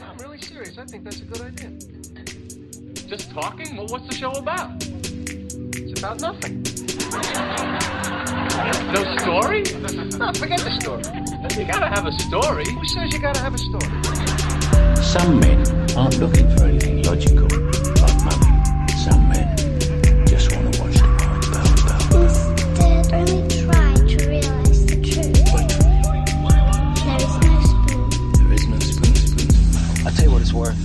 No, I'm really serious. I think that's a good idea. Just talking? Well, what's the show about? It's about nothing. No story? No, forget the story. You gotta have a story. Who says you gotta have a story? Some men aren't looking for anything logical, like money. Some men just want to watch the world burn. Instead, only try to realize the truth. There is no spoon. There is no spoon. I'll tell you what it's worth.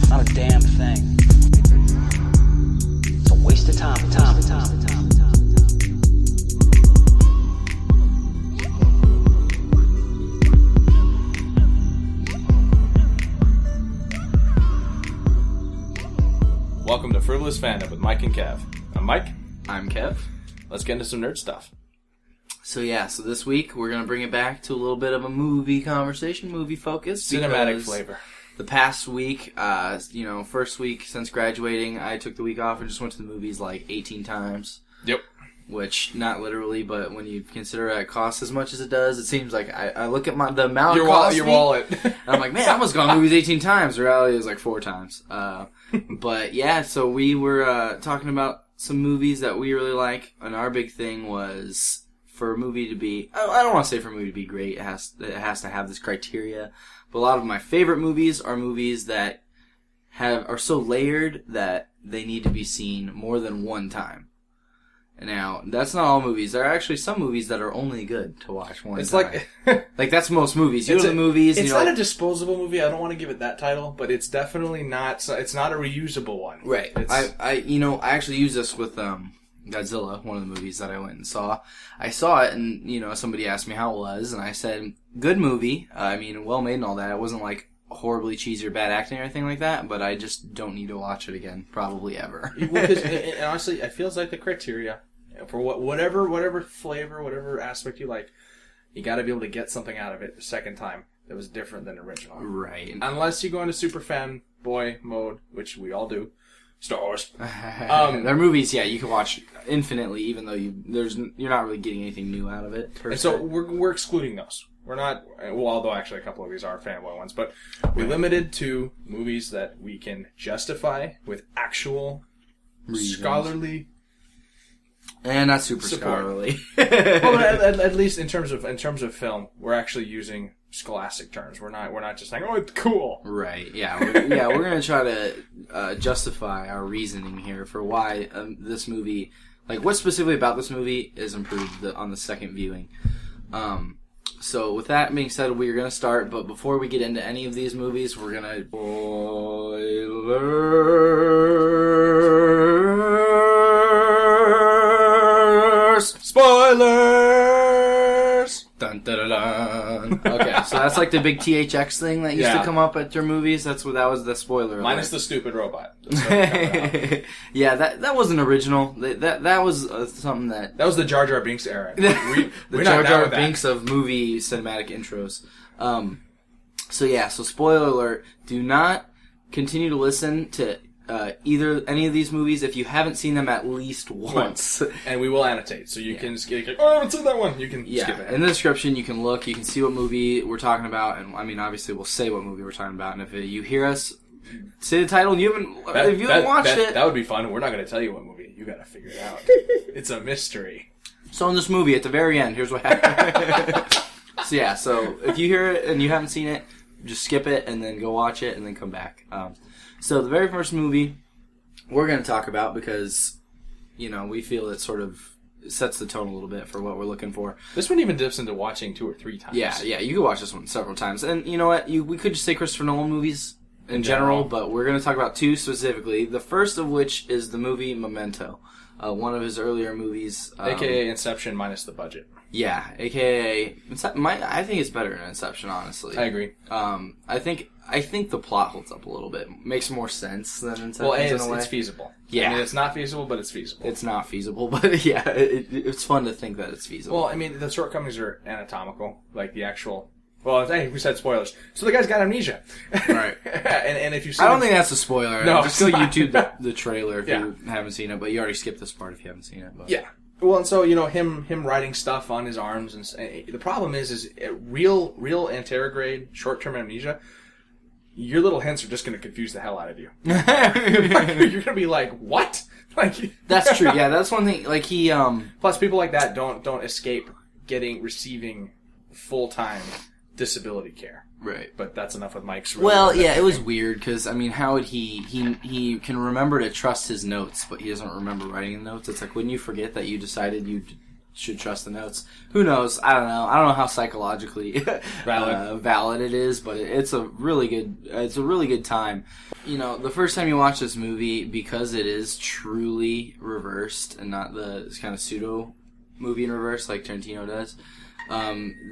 Not a damn thing. It's a waste of time. Welcome to Frivolous Fandom with Mike and Kev. I'm Mike. I'm Kev. Let's get into some nerd stuff. So this week we're going to bring it back to a little bit of a movie conversation, movie focus. Cinematic flavor. The past week, first week since graduating, I took the week off and just went to the movies like 18 times. Yep. Which, not literally, but when you consider it costs as much as it does, it seems like I look at the amount Your it costs your me, wallet. and I'm like, man, I almost gone to movies 18 times. The reality is like 4 times. But yeah, so we were talking about some movies that we really like, and our big thing was for a movie to be, I don't want to say for a movie to be great, it has to have this criteria, but a lot of my favorite movies are movies that are so layered that they need to be seen more than one time. Now, that's not all movies. There are actually some movies that are only good to watch one time. Like that's most movies. You go to the movies. It's not a disposable movie. I don't want to give it that title, but it's definitely not. It's not a reusable one. Right. I actually used this with Godzilla, one of the movies that I went and saw. I saw it, and somebody asked me how it was, and I said, "Good movie. Well made and all that. It wasn't like horribly cheesy or bad acting or anything like that, but I just don't need to watch it again, probably ever." And honestly, it feels like the criteria for whatever flavor, whatever aspect you like, you got to be able to get something out of it the second time that was different than the original. Right. Unless you go into super fanboy mode, which we all do. Star Wars. They're movies, you can watch infinitely, even though you're not really getting anything new out of it. And so we're excluding those. We're not, although actually a couple of these are fanboy ones, but we limited to movies that we can justify with actual scholarly and not super support. Scholarly. Well, at least in terms of film, we're actually using scholastic terms. We're not just saying, "Oh, it's cool." Right. Yeah. We're gonna try to justify our reasoning here for why this movie, like what specifically about this movie, is improved on the second viewing. So with that being said, we're gonna start. But before we get into any of these movies, we're gonna Spoilers! Dun, dun, dun, dun. Okay, so that's like the big THX thing that used to come up at your movies. That was the spoiler. Minus the stupid robot. Yeah, that wasn't original. That was something that was the Jar Jar Binks era. The Jar Jar Binks of movie cinematic intros. So spoiler alert: do not continue to listen to any of these movies if you haven't seen them at least once. And we will annotate, so you can skip. Oh, I haven't seen that one. You can skip it. In the description, you can look. You can see what movie we're talking about, and obviously, we'll say what movie we're talking about. And if you hear us say the title, and if you haven't watched it, that would be fun. We're not going to tell you what movie. You got to figure it out. It's a mystery. So in this movie, at the very end, here's what happened. So if you hear it and you haven't seen it, just skip it and then go watch it and then come back. So the very first movie we're going to talk about, because we feel it sort of sets the tone a little bit for what we're looking for. This one even dips into watching 2 or 3 times. Yeah, you could watch this one several times. And you know what? We could just say Christopher Nolan movies in general, but we're going to talk about 2 specifically. The first of which is the movie Memento, one of his earlier movies. AKA Inception minus the budget. Yeah, AKA... I think it's better than Inception, honestly. I agree. I think the plot holds up a little bit. Makes more sense than Inception. Well, in a way. It's feasible. Yeah. It's not feasible, but it's feasible. It's not feasible, but yeah, it's fun to think that it's feasible. Well, the shortcomings are anatomical, like the actual... Well, hey, we said spoilers. So the guy's got amnesia. Right. and if you see... I don't think that's a spoiler. No, just go YouTube the trailer if you haven't seen it, but you already skipped this part if you haven't seen it. But. Yeah. Well, and so, him writing stuff on his arms, and the problem is real anterograde, short-term amnesia, your little hints are just going to confuse the hell out of you. You're going to be like, what? Like, That's true. Yeah, that's one thing. Like he, Plus, people like that don't escape receiving full-time disability care. right. But that's enough with Mike's. Well, yeah, it was weird because I mean, how would he can remember to trust his notes, but he doesn't remember writing the notes. It's like, wouldn't you forget that you decided you should trust the notes? Who knows? I don't know. I don't know how psychologically valid it is, but it's a really good time. You know, the first time you watch this movie, because it is truly reversed and not the kind of pseudo movie in reverse like Tarantino does.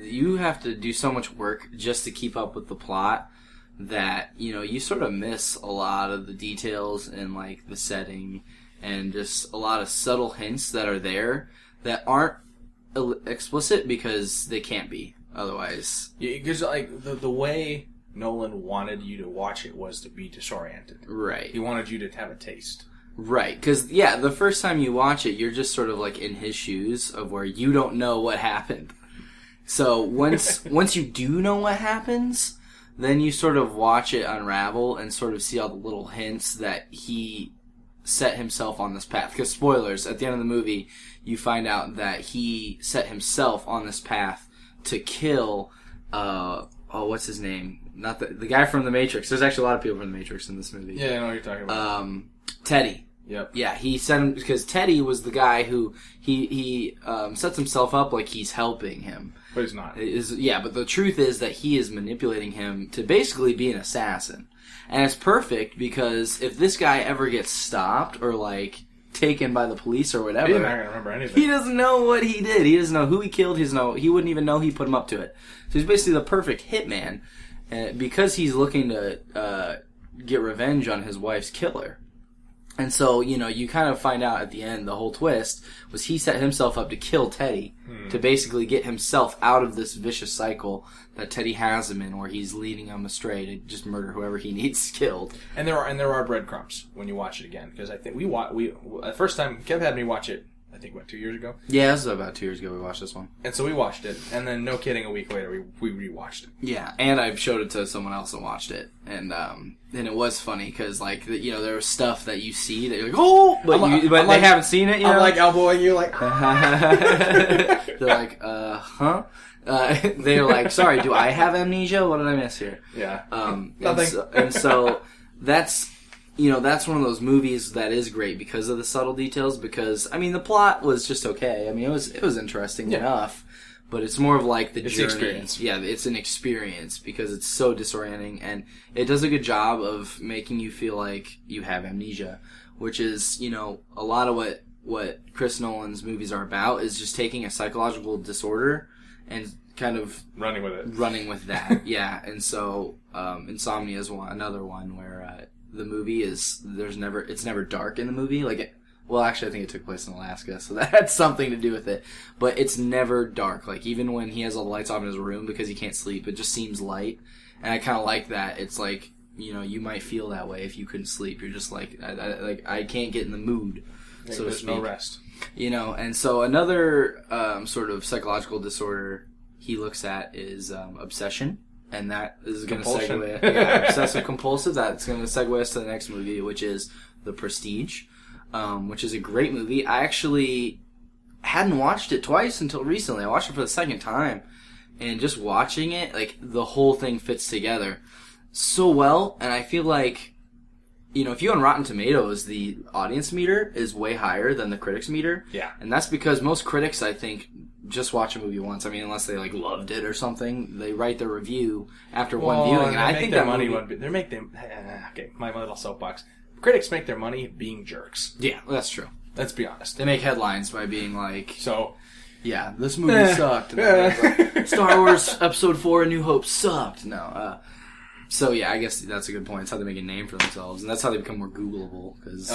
You have to do so much work just to keep up with the plot that, you know, you sort of miss a lot of the details and, like, the setting and just a lot of subtle hints that are there that aren't explicit because they can't be otherwise. Because, like, the way Nolan wanted you to watch it was to be disoriented. Right. He wanted you to have a taste. Right, because, yeah, the first time you watch it, you're just sort of, like, in his shoes of where you don't know what happened. So once you do know what happens, then you sort of watch it unravel and sort of see all the little hints that he set himself on this path. Because spoilers, at the end of the movie, you find out that he set himself on this path to kill, what's his name? Not the guy from The Matrix. There's actually a lot of people from The Matrix in this movie. Yeah, I know what you're talking about. Teddy. Yep. Yeah, he set him because Teddy was the guy who he sets himself up like he's helping him. But he's not. But the truth is that he is manipulating him to basically be an assassin. And it's perfect because if this guy ever gets stopped or, like, taken by the police or whatever... He's not going to remember anything. He doesn't know what he did. He doesn't know who he killed. He wouldn't even know he put him up to it. So he's basically the perfect hitman because he's looking to get revenge on his wife's killer. And so, you know, you kind of find out at the end, the whole twist was he set himself up to kill Teddy to basically get himself out of this vicious cycle that Teddy has him in, where he's leading him astray to just murder whoever he needs killed. And there are breadcrumbs when you watch it again, because I think we the first time Kev had me watch it, I think 2 years ago. Yeah, this was about 2 years ago we watched this one. And so we watched it, and then no kidding, a week later we rewatched it. Yeah, and I showed it to someone else and watched it, and it was funny because, like, you know, there was stuff that you see that you're like, oh, but they haven't seen it. You know? I'm like elbowing you, like. They're like, huh? They're like, sorry, do I have amnesia? What did I miss here? Yeah. Nothing. And so that's. You know, that's one of those movies that is great because of the subtle details. Because I mean, the plot was just okay. I mean, it was interesting enough, but it's more of like the journey. Experience. Yeah, it's an experience because it's so disorienting, and it does a good job of making you feel like you have amnesia, which is, you know, a lot of what Chris Nolan's movies are about is just taking a psychological disorder and kind of running with it. Running with that, yeah. And so, Insomnia is another one where. The movie it's never dark in the movie. Well, actually, I think it took place in Alaska, so that had something to do with it. But it's never dark. Like, even when he has all the lights off in his room because he can't sleep, it just seems light. And I kind of like that. It's like, you know, you might feel that way if you couldn't sleep. You're just like, I can't get in the mood, so to speak. There's no rest. You know, and so another sort of psychological disorder he looks at is obsession. And that is going to segue... Yeah, obsessive compulsive. That's going to segue us to the next movie, which is The Prestige, which is a great movie. I actually hadn't watched it twice until recently. I watched it for the second time. And just watching it, like, the whole thing fits together so well. And I feel like, you know, if you on Rotten Tomatoes, the audience meter is way higher than the critics meter. Yeah. And that's because most critics, I think... just watch a movie once. I mean, unless they, like, loved it or something, they write their review after one viewing. And I think that money okay, my little soapbox. Critics make their money being jerks. Yeah, that's true. Let's be honest. They make headlines by being like, so, yeah, this movie sucked. And like, Star Wars Episode 4: A New Hope sucked. No. So yeah, I guess that's a good point. It's how they make a name for themselves, and that's how they become more Googleable. Cause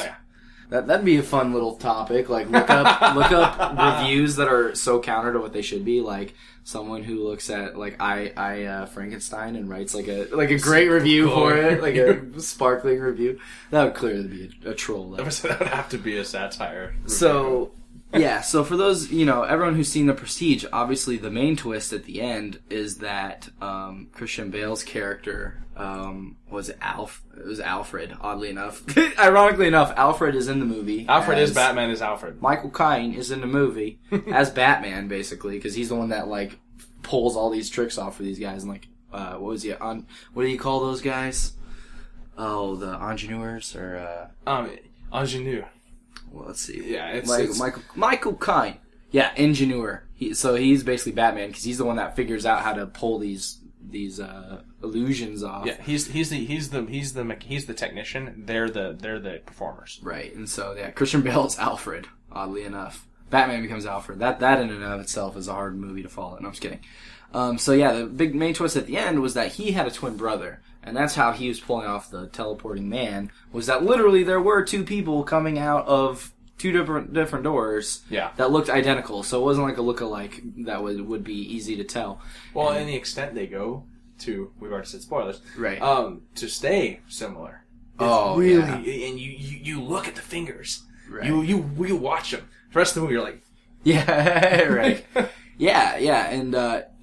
That'd be a fun little topic. Like, look up reviews that are so counter to what they should be. Like someone who looks at like I Frankenstein and writes like a great review for it, like a sparkling review. That would clearly be a troll. That would have to be a satire. So yeah. So for those, you know, everyone who's seen The Prestige, obviously the main twist at the end is that Christian Bale's character was it Alf? It was Alfred, oddly enough. Ironically enough, Alfred is in the movie. Alfred is Batman as Alfred. Michael Caine is in the movie as Batman, basically, because he's the one that, like, pulls all these tricks off for these guys. And, like, what was he on? What do you call those guys? Oh, the ingeneurs or Ingenue. Well, let's see. Yeah, it's Michael Caine. Yeah, ingenieur. So he's basically Batman because he's the one that figures out how to pull these illusions off. Yeah, he's the technician. They're the performers. Right, and so yeah, Christian Bale is Alfred. Oddly enough, Batman becomes Alfred. That in and of itself is a hard movie to follow. No, I'm just kidding. So yeah, the big main twist at the end was that he had a twin brother, and that's how he was pulling off the teleporting man. Was that literally there were two people coming out of two different doors that looked identical, so it wasn't like a look-alike that would be easy to tell. Well, and the extent they go to, we've already said spoilers, right? To stay similar. Oh, really, yeah. And you look at the fingers. Right. You watch them. The rest of the movie, you're like, yeah, right, yeah, and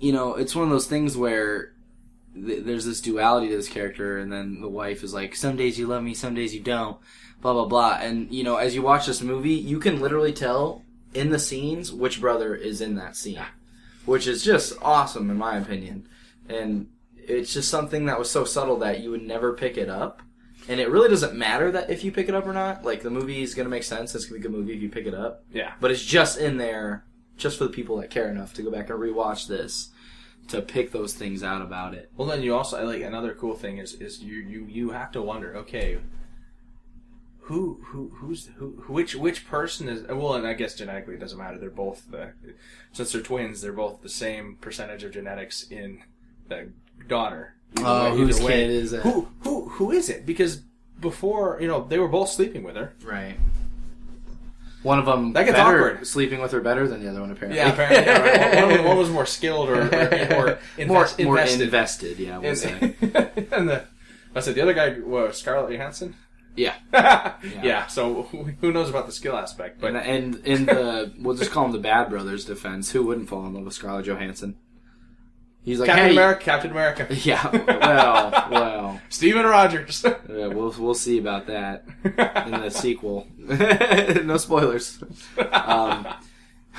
it's one of those things where there's this duality to this character, and then the wife is like, some days you love me, some days you don't. Blah, blah, blah. And, as you watch this movie, you can literally tell in the scenes which brother is in that scene. Which is just awesome, in my opinion. And it's just something that was so subtle that you would never pick it up. And it really doesn't matter that if you pick it up or not. Like, the movie is going to make sense. It's going to be a good movie if you pick it up. Yeah. But it's just in there, just for the people that care enough to go back and rewatch this, to pick those things out about it. Well, then you also, like, another cool thing is you have to wonder, okay, which person is, well, and I guess genetically it doesn't matter. They're both since they're twins, they're both the same percentage of genetics in the daughter. Whose kid is it? Who is it? Because before, they were both sleeping with her. Right. One of them that gets awkward. Sleeping with her better than the other one, apparently. Yeah, apparently. Yeah, right. One was more skilled or invested. More invested, yeah, we'll say. And I said the other guy was Scarlett Johansson. Yeah. Yeah. So who knows about the skill aspect? But and in the we'll just call him the Bad Brothers' defense, who wouldn't fall in love with Scarlett Johansson? He's like Captain America. Yeah. Well. Steven Rogers. Yeah, we'll see about that in the sequel. No spoilers. What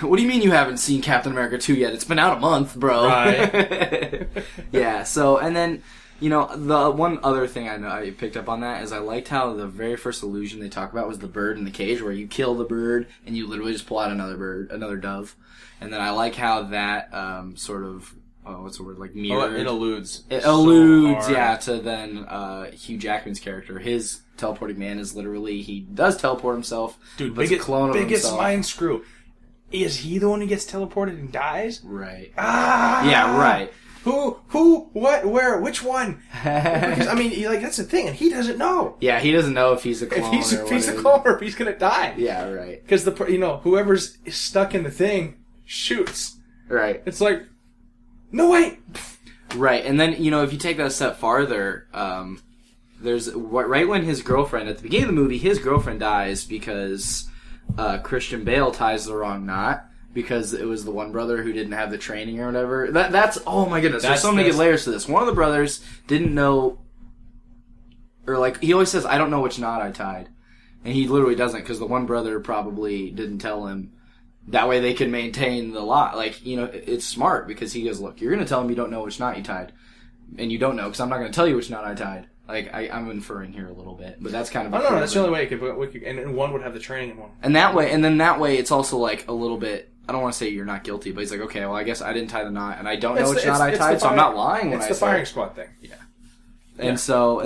do you mean you haven't seen Captain America 2 yet? It's been out a month, bro. Right. Yeah. So and then. The one other thing I picked up on that is I liked how the very first illusion they talk about was the bird in the cage, where you kill the bird and you literally just pull out another dove. And then I like how that sort of what's the word, like mirrored. It alludes. It alludes, to then Hugh Jackman's character. His teleporting man is literally, he does teleport himself. Dude, but it's a clone of biggest himself. mind screw. Is he the one who gets teleported and dies? Right. Yeah, right. Who, what, where, which one? Because, that's the thing, and he doesn't know. Yeah, he doesn't know if he's a clone if he's a clone or if he's going to die. Yeah, right. Because, whoever's stuck in the thing shoots. Right. It's like, no, wait. Right, and then, if you take that a step farther, there's, right when his girlfriend, at the beginning of the movie, his girlfriend dies because Christian Bale ties the wrong knot. Because it was the one brother who didn't have the training or whatever. That's oh my goodness. There's so many good layers to this. One of the brothers didn't know, or like, he always says, I don't know which knot I tied. And he literally doesn't, because the one brother probably didn't tell him. That way they can maintain the lot. Like, it's smart, because he goes, look, you're going to tell him you don't know which knot you tied. And you don't know, because I'm not going to tell you which knot I tied. Like, I'm inferring here a little bit, but that's kind of... Oh, no, that's the only way it could... And one would have the training and one... And that way, it's also like a little bit... I don't want to say you're not guilty, but he's like, okay, well, I guess I didn't tie the knot, and I don't know which knot I tied, so I'm not lying when I say... It's the firing squad thing. Yeah. And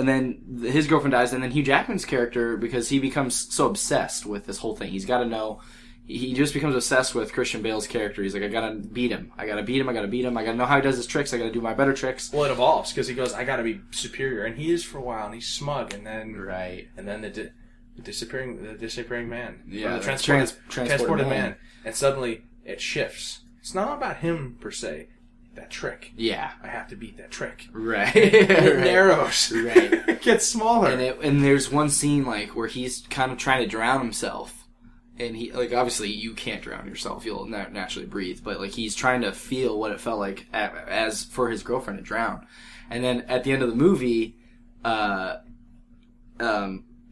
then his girlfriend dies, and then Hugh Jackman's character, because he becomes so obsessed with this whole thing, he's got to know... He just becomes obsessed with Christian Bale's character. He's like, I gotta beat him. I gotta know how he does his tricks. I gotta do my better tricks. Well, it evolves, because he goes, I gotta be superior. And he is for a while, and he's smug, and then... Right. And then the disappearing man. Yeah, the transported man. And suddenly, it shifts. It's not about him, per se. That trick. Yeah. I have to beat that trick. Right. It narrows. Right. It gets smaller. And there's one scene, like, where he's kind of trying to drown himself. And he, like, obviously you can't drown yourself. You'll naturally breathe. But, like, he's trying to feel what it felt like as for his girlfriend to drown. And then at the end of the movie,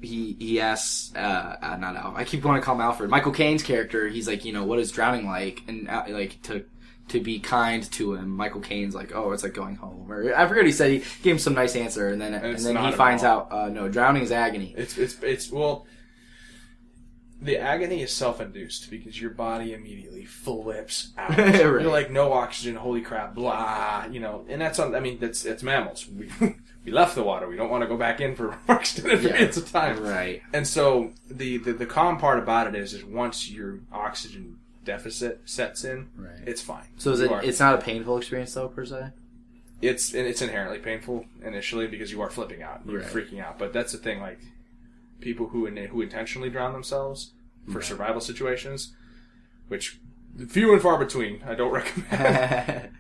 he asks, not Al, I keep wanting to call him Alfred, Michael Caine's character, he's like, what is drowning like? And like to be kind to him, Michael Caine's like, oh, it's like going home. Or I forget what he said. He gave him some nice answer, and then he finds out, no, drowning is agony. Well, the agony is self-induced because your body immediately flips out. Right. You're like, no oxygen, holy crap, blah, and that's on. I mean, it's mammals. We left the water. We don't want to go back in for extended periods of time. Right. And so the calm part about it is once your oxygen deficit sets in, right, it's fine. So it's not a painful experience though, per se? It's inherently painful initially because you are flipping out. You're freaking out. But that's the thing, like, people who intentionally drown themselves for survival situations, which few and far between, I don't recommend.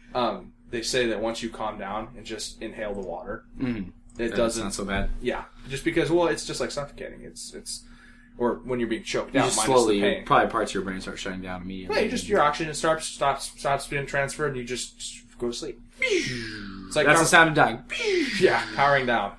They say that once you calm down and just inhale the water, it doesn't. It's not so bad. Yeah, just because it's just like suffocating. It's or when you're being choked you out. Just minus slowly, the pain. probably parts of your brain start shutting down immediately. Yeah, your oxygen stops being transferred, and you just go to sleep. It's like that's the sound of dying. Yeah, powering down.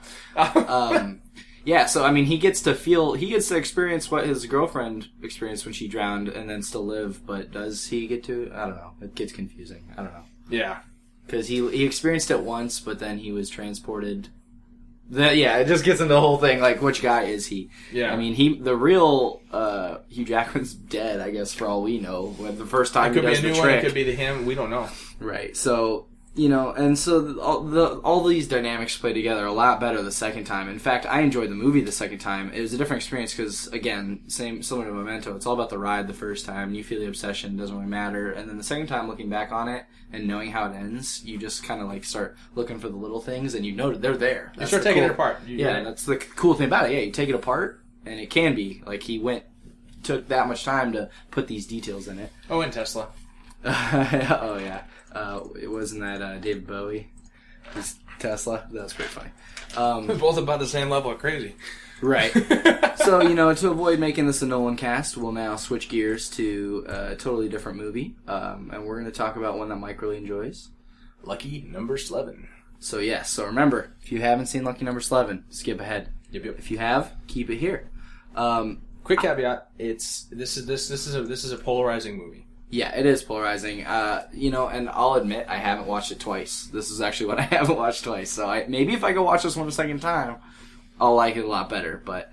Yeah, so I mean, he gets to experience what his girlfriend experienced when she drowned, and then still live. But does he get to? I don't know. It gets confusing. I don't know. Yeah, because he experienced it once, but then he was transported. It just gets into the whole thing. Like, which guy is he? Yeah, I mean, the real Hugh Jackman's dead, I guess, for all we know. When the first time it could he does be a new the one. trick. It could be him. We don't know. Right. So. And so all these dynamics play together a lot better the second time. In fact, I enjoyed the movie the second time. It was a different experience because, again, similar to Memento, it's all about the ride the first time. You feel the obsession, doesn't really matter. And then the second time, looking back on it and knowing how it ends, you just kind of like start looking for the little things, and you know they're there. You start taking it apart. That's the cool thing about it. Yeah, you take it apart, and it can be like took that much time to put these details in it. Oh, and Tesla. Oh yeah. It wasn't that David Bowie, his Tesla. That was pretty funny. We're both about the same level of crazy, right? So to avoid making this a Nolan cast, we'll now switch gears to a totally different movie, and we're going to talk about one that Mike really enjoys, Lucky Number Slevin. So yes, so remember, if you haven't seen Lucky Number Slevin, skip ahead. Yep. If you have, keep it here. Quick caveat: this is a polarizing movie. Yeah, it is polarizing. And I'll admit I haven't watched it twice. This is actually what I haven't watched twice. So maybe if I go watch this one a second time, I'll like it a lot better. But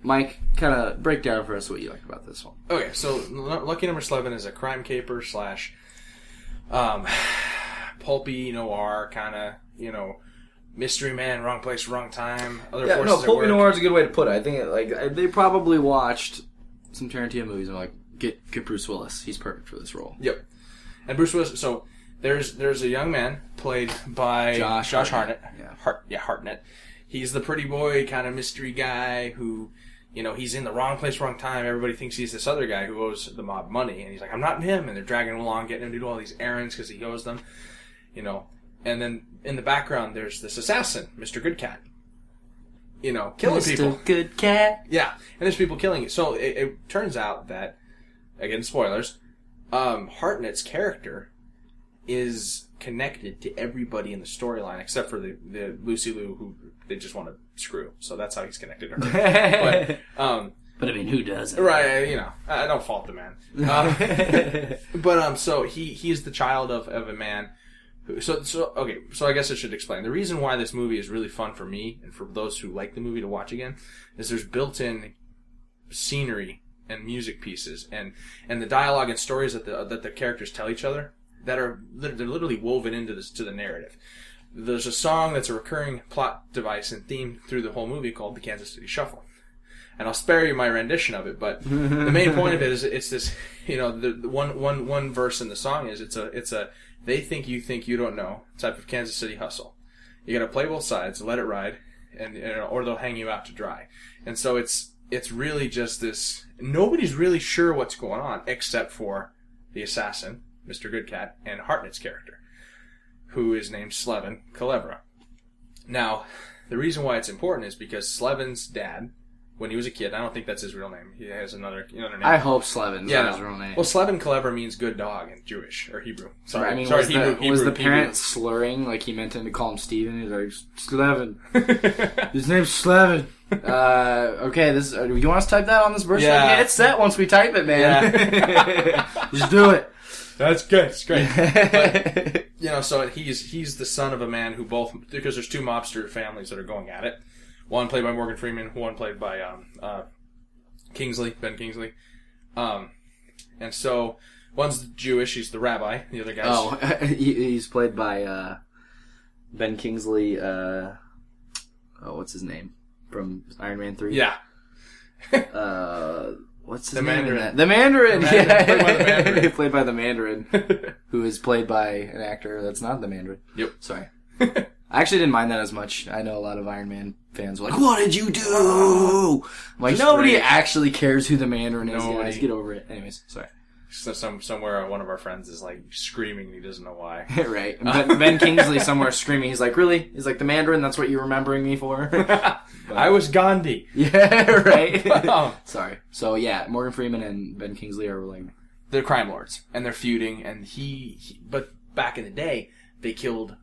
Mike, kind of break down for us what you like about this one. Okay, so Lucky Number Slevin is a crime caper / pulpy noir kind of mystery man, wrong place, wrong time. Pulpy noir is a good way to put it. I think they probably watched some Tarantino movies and were like, Get Bruce Willis. He's perfect for this role. Yep. And Bruce Willis. So there's a young man played by Josh Hartnett. Yeah. Hartnett. He's the pretty boy kind of mystery guy who, he's in the wrong place, wrong time. Everybody thinks he's this other guy who owes the mob money, and he's like, I'm not him. And they're dragging him along, getting him to do all these errands because he owes them. And then in the background there's this assassin, Mr. Good Cat. Killing people. Mr. Good Cat. Yeah, and there's people killing it. So it turns out that. Again, spoilers. Hartnett's character is connected to everybody in the storyline except for the Lucy Liu who they just want to screw. So that's how he's connected to her. But I mean, who doesn't? Right? I don't fault the man. So he's the child of a man. So I guess I should explain. The reason why this movie is really fun for me and for those who like the movie to watch again is there's built-in scenery and music pieces and the dialogue and stories that the characters tell each other they're literally woven into the narrative. There's a song that's a recurring plot device and theme through the whole movie called the Kansas City Shuffle. And I'll spare you my rendition of it, but the main point of it is it's this, the one verse in the song is it's a they think you don't know type of Kansas City hustle. You gotta play both sides, let it ride, and or they'll hang you out to dry. And so it's really just this. Nobody's really sure what's going on except for the assassin, Mr. Goodcat, and Hartnett's character, who is named Slevin Culebra. Now, the reason why it's important is because Slevin's dad when he was a kid. I don't think that's his real name. He has another name. I hope Slevin's Yeah, not no. his real name. Well, Slevin Kleber means good dog in Jewish or Hebrew. Sorry, I mean, sorry, was the Hebrew. parent slurring like he meant him to call him Steven? He's like, Slevin. His name's Slevin. Okay, you want us to type that on this birth certificate? Yeah. It's set once we type it, man. Yeah. Just do it. That's good. It's great. But, so he's the son of a man who because there's two mobster families that are going at it. One played by Morgan Freeman, one played by Ben Kingsley. And so one's Jewish, he's the rabbi. The other guy's... Oh, he's played by Ben Kingsley. What's his name? From Iron Man 3? Yeah. What's his The name? Mandarin. The Mandarin. Played by the Mandarin. Played by the Mandarin, who is played by an actor that's not the Mandarin. Yep. Sorry. I actually didn't mind that as much. I know a lot of Iron Man fans were like, "What did you do?" I'm like, Just nobody great. actually cares who the Mandarin is, Nobody. guys. Get over it. Anyways, sorry. So somewhere one of our friends is like screaming and he doesn't know why. Right. Ben Kingsley somewhere screaming. He's like, "Really?" He's like, "The Mandarin? That's what you're remembering me for?" I was Gandhi. Yeah, right. Oh. Sorry. So yeah, Morgan Freeman and Ben Kingsley are like, They're crime lords and they're feuding. And but back in the day, they killed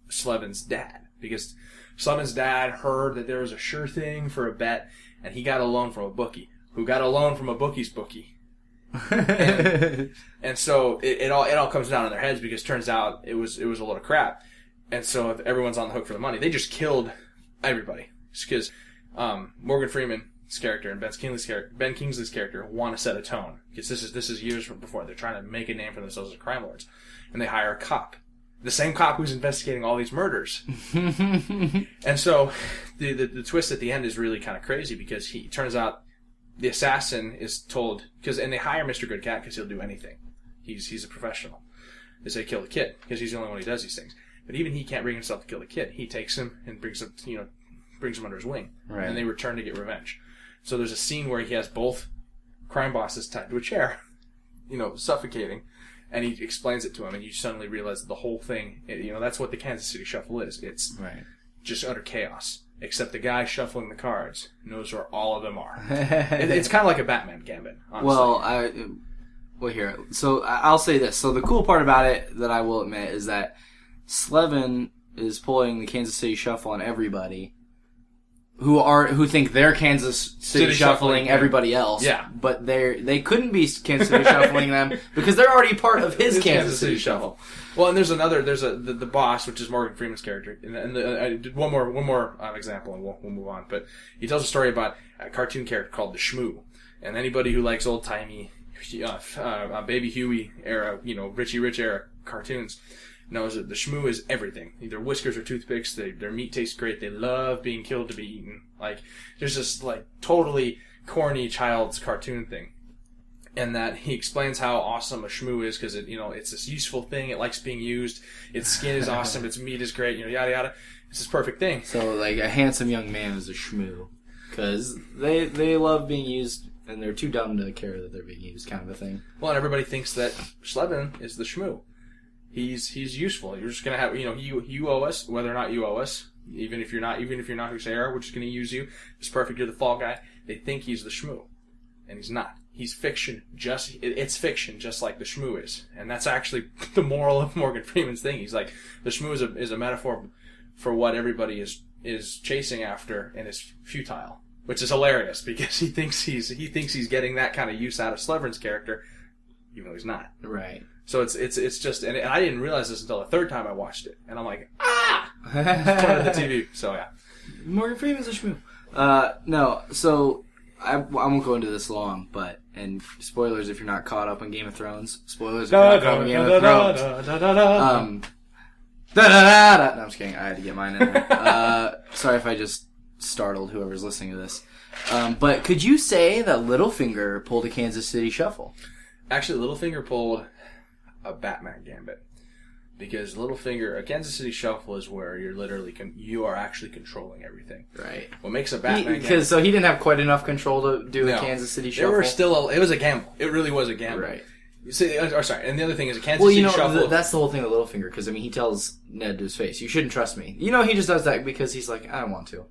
Slevin's dad because Slevin's dad heard that there was a sure thing for a bet, and he got a loan from a bookie who got a loan from a bookie's bookie. And so it all comes down in their heads because it turns out it was a load of crap, and so if everyone's on the hook for the money. They just killed everybody because Morgan Freeman's character and Ben Kingsley's character want to set a tone because this is years from before. They're trying to make a name for themselves as crime lords, and they hire a cop, the same cop who's investigating all these murders. And so the twist at the end is really kind of crazy because he turns out. The assassin is told and they hire Mr. Good Cat because he'll do anything. He's a professional. They say kill the kid because he's the only one who does these things. But even he can't bring himself to kill the kid. He takes him and brings him under his wing, right. And they return to get revenge. So there's a scene where he has both crime bosses tied to a chair, suffocating, and he explains it to him, and you suddenly realize that the whole thing, that's what the Kansas City Shuffle is. It's right. Just utter chaos. Except the guy shuffling the cards knows where all of them are. It's kind of like a Batman gambit, honestly. Well, here. So I'll say this. So the cool part about it that I will admit is that Slevin is pulling the Kansas City Shuffle on everybody who think they're Kansas City shuffling everybody else. Yeah. But they couldn't be Kansas City shuffling them because they're already part of his Kansas City Shuffle. Well, and there's the boss, which is Morgan Freeman's character, and I did one more example, and we'll move on. But he tells a story about a cartoon character called the Shmoo, and anybody who likes old timey, Baby Huey era, Richie Rich era cartoons knows that the Shmoo is everything. Either whiskers or toothpicks. Their meat tastes great. They love being killed to be eaten. Like there's this like totally corny child's cartoon thing. And that he explains how awesome a shmoo is because it's this useful thing. It likes being used. Its skin is awesome. Its meat is great. Yada yada. It's this perfect thing. So like a handsome young man is a shmoo because they love being used and they're too dumb to care that they're being used, kind of a thing. Well, and everybody thinks that Slevin is the shmoo. He's useful. You're just gonna have you owe us whether or not you owe us. Even if you're not who say are, we're just gonna use you. It's perfect. You're the fall guy. They think he's the shmoo, and he's not. He's fiction, it's fiction, just like the shmoo is. And that's actually the moral of Morgan Freeman's thing. He's like, the shmoo is a metaphor for what everybody is chasing after and is futile. Which is hilarious, because he thinks he's getting that kind of use out of Slevin's character, even though he's not. Right. So it's just, and I didn't realize this until the third time I watched it. And I'm like, in front of the TV. So yeah. Morgan Freeman's a shmoo. No, so I won't go into this long, and spoilers if you're not caught up on Game of Thrones. Spoilers if you're not caught up on Game of Thrones. No, I'm just kidding. I had to get mine in there. Sorry if I just startled whoever's listening to this. But could you say that Littlefinger pulled a Kansas City Shuffle? Actually, Littlefinger pulled a Batman Gambit. Because Littlefinger, a Kansas City Shuffle is where you are actually controlling everything. Right. What makes a Batman Gambit... So he didn't have quite enough control to do a Kansas City Shuffle? It was a gamble. It really was a gamble. Right. See, sorry, and the other thing is a Kansas City Shuffle... that's the whole thing with Littlefinger, because, he tells Ned to his face, you shouldn't trust me. He just does that because he's like, I don't want to.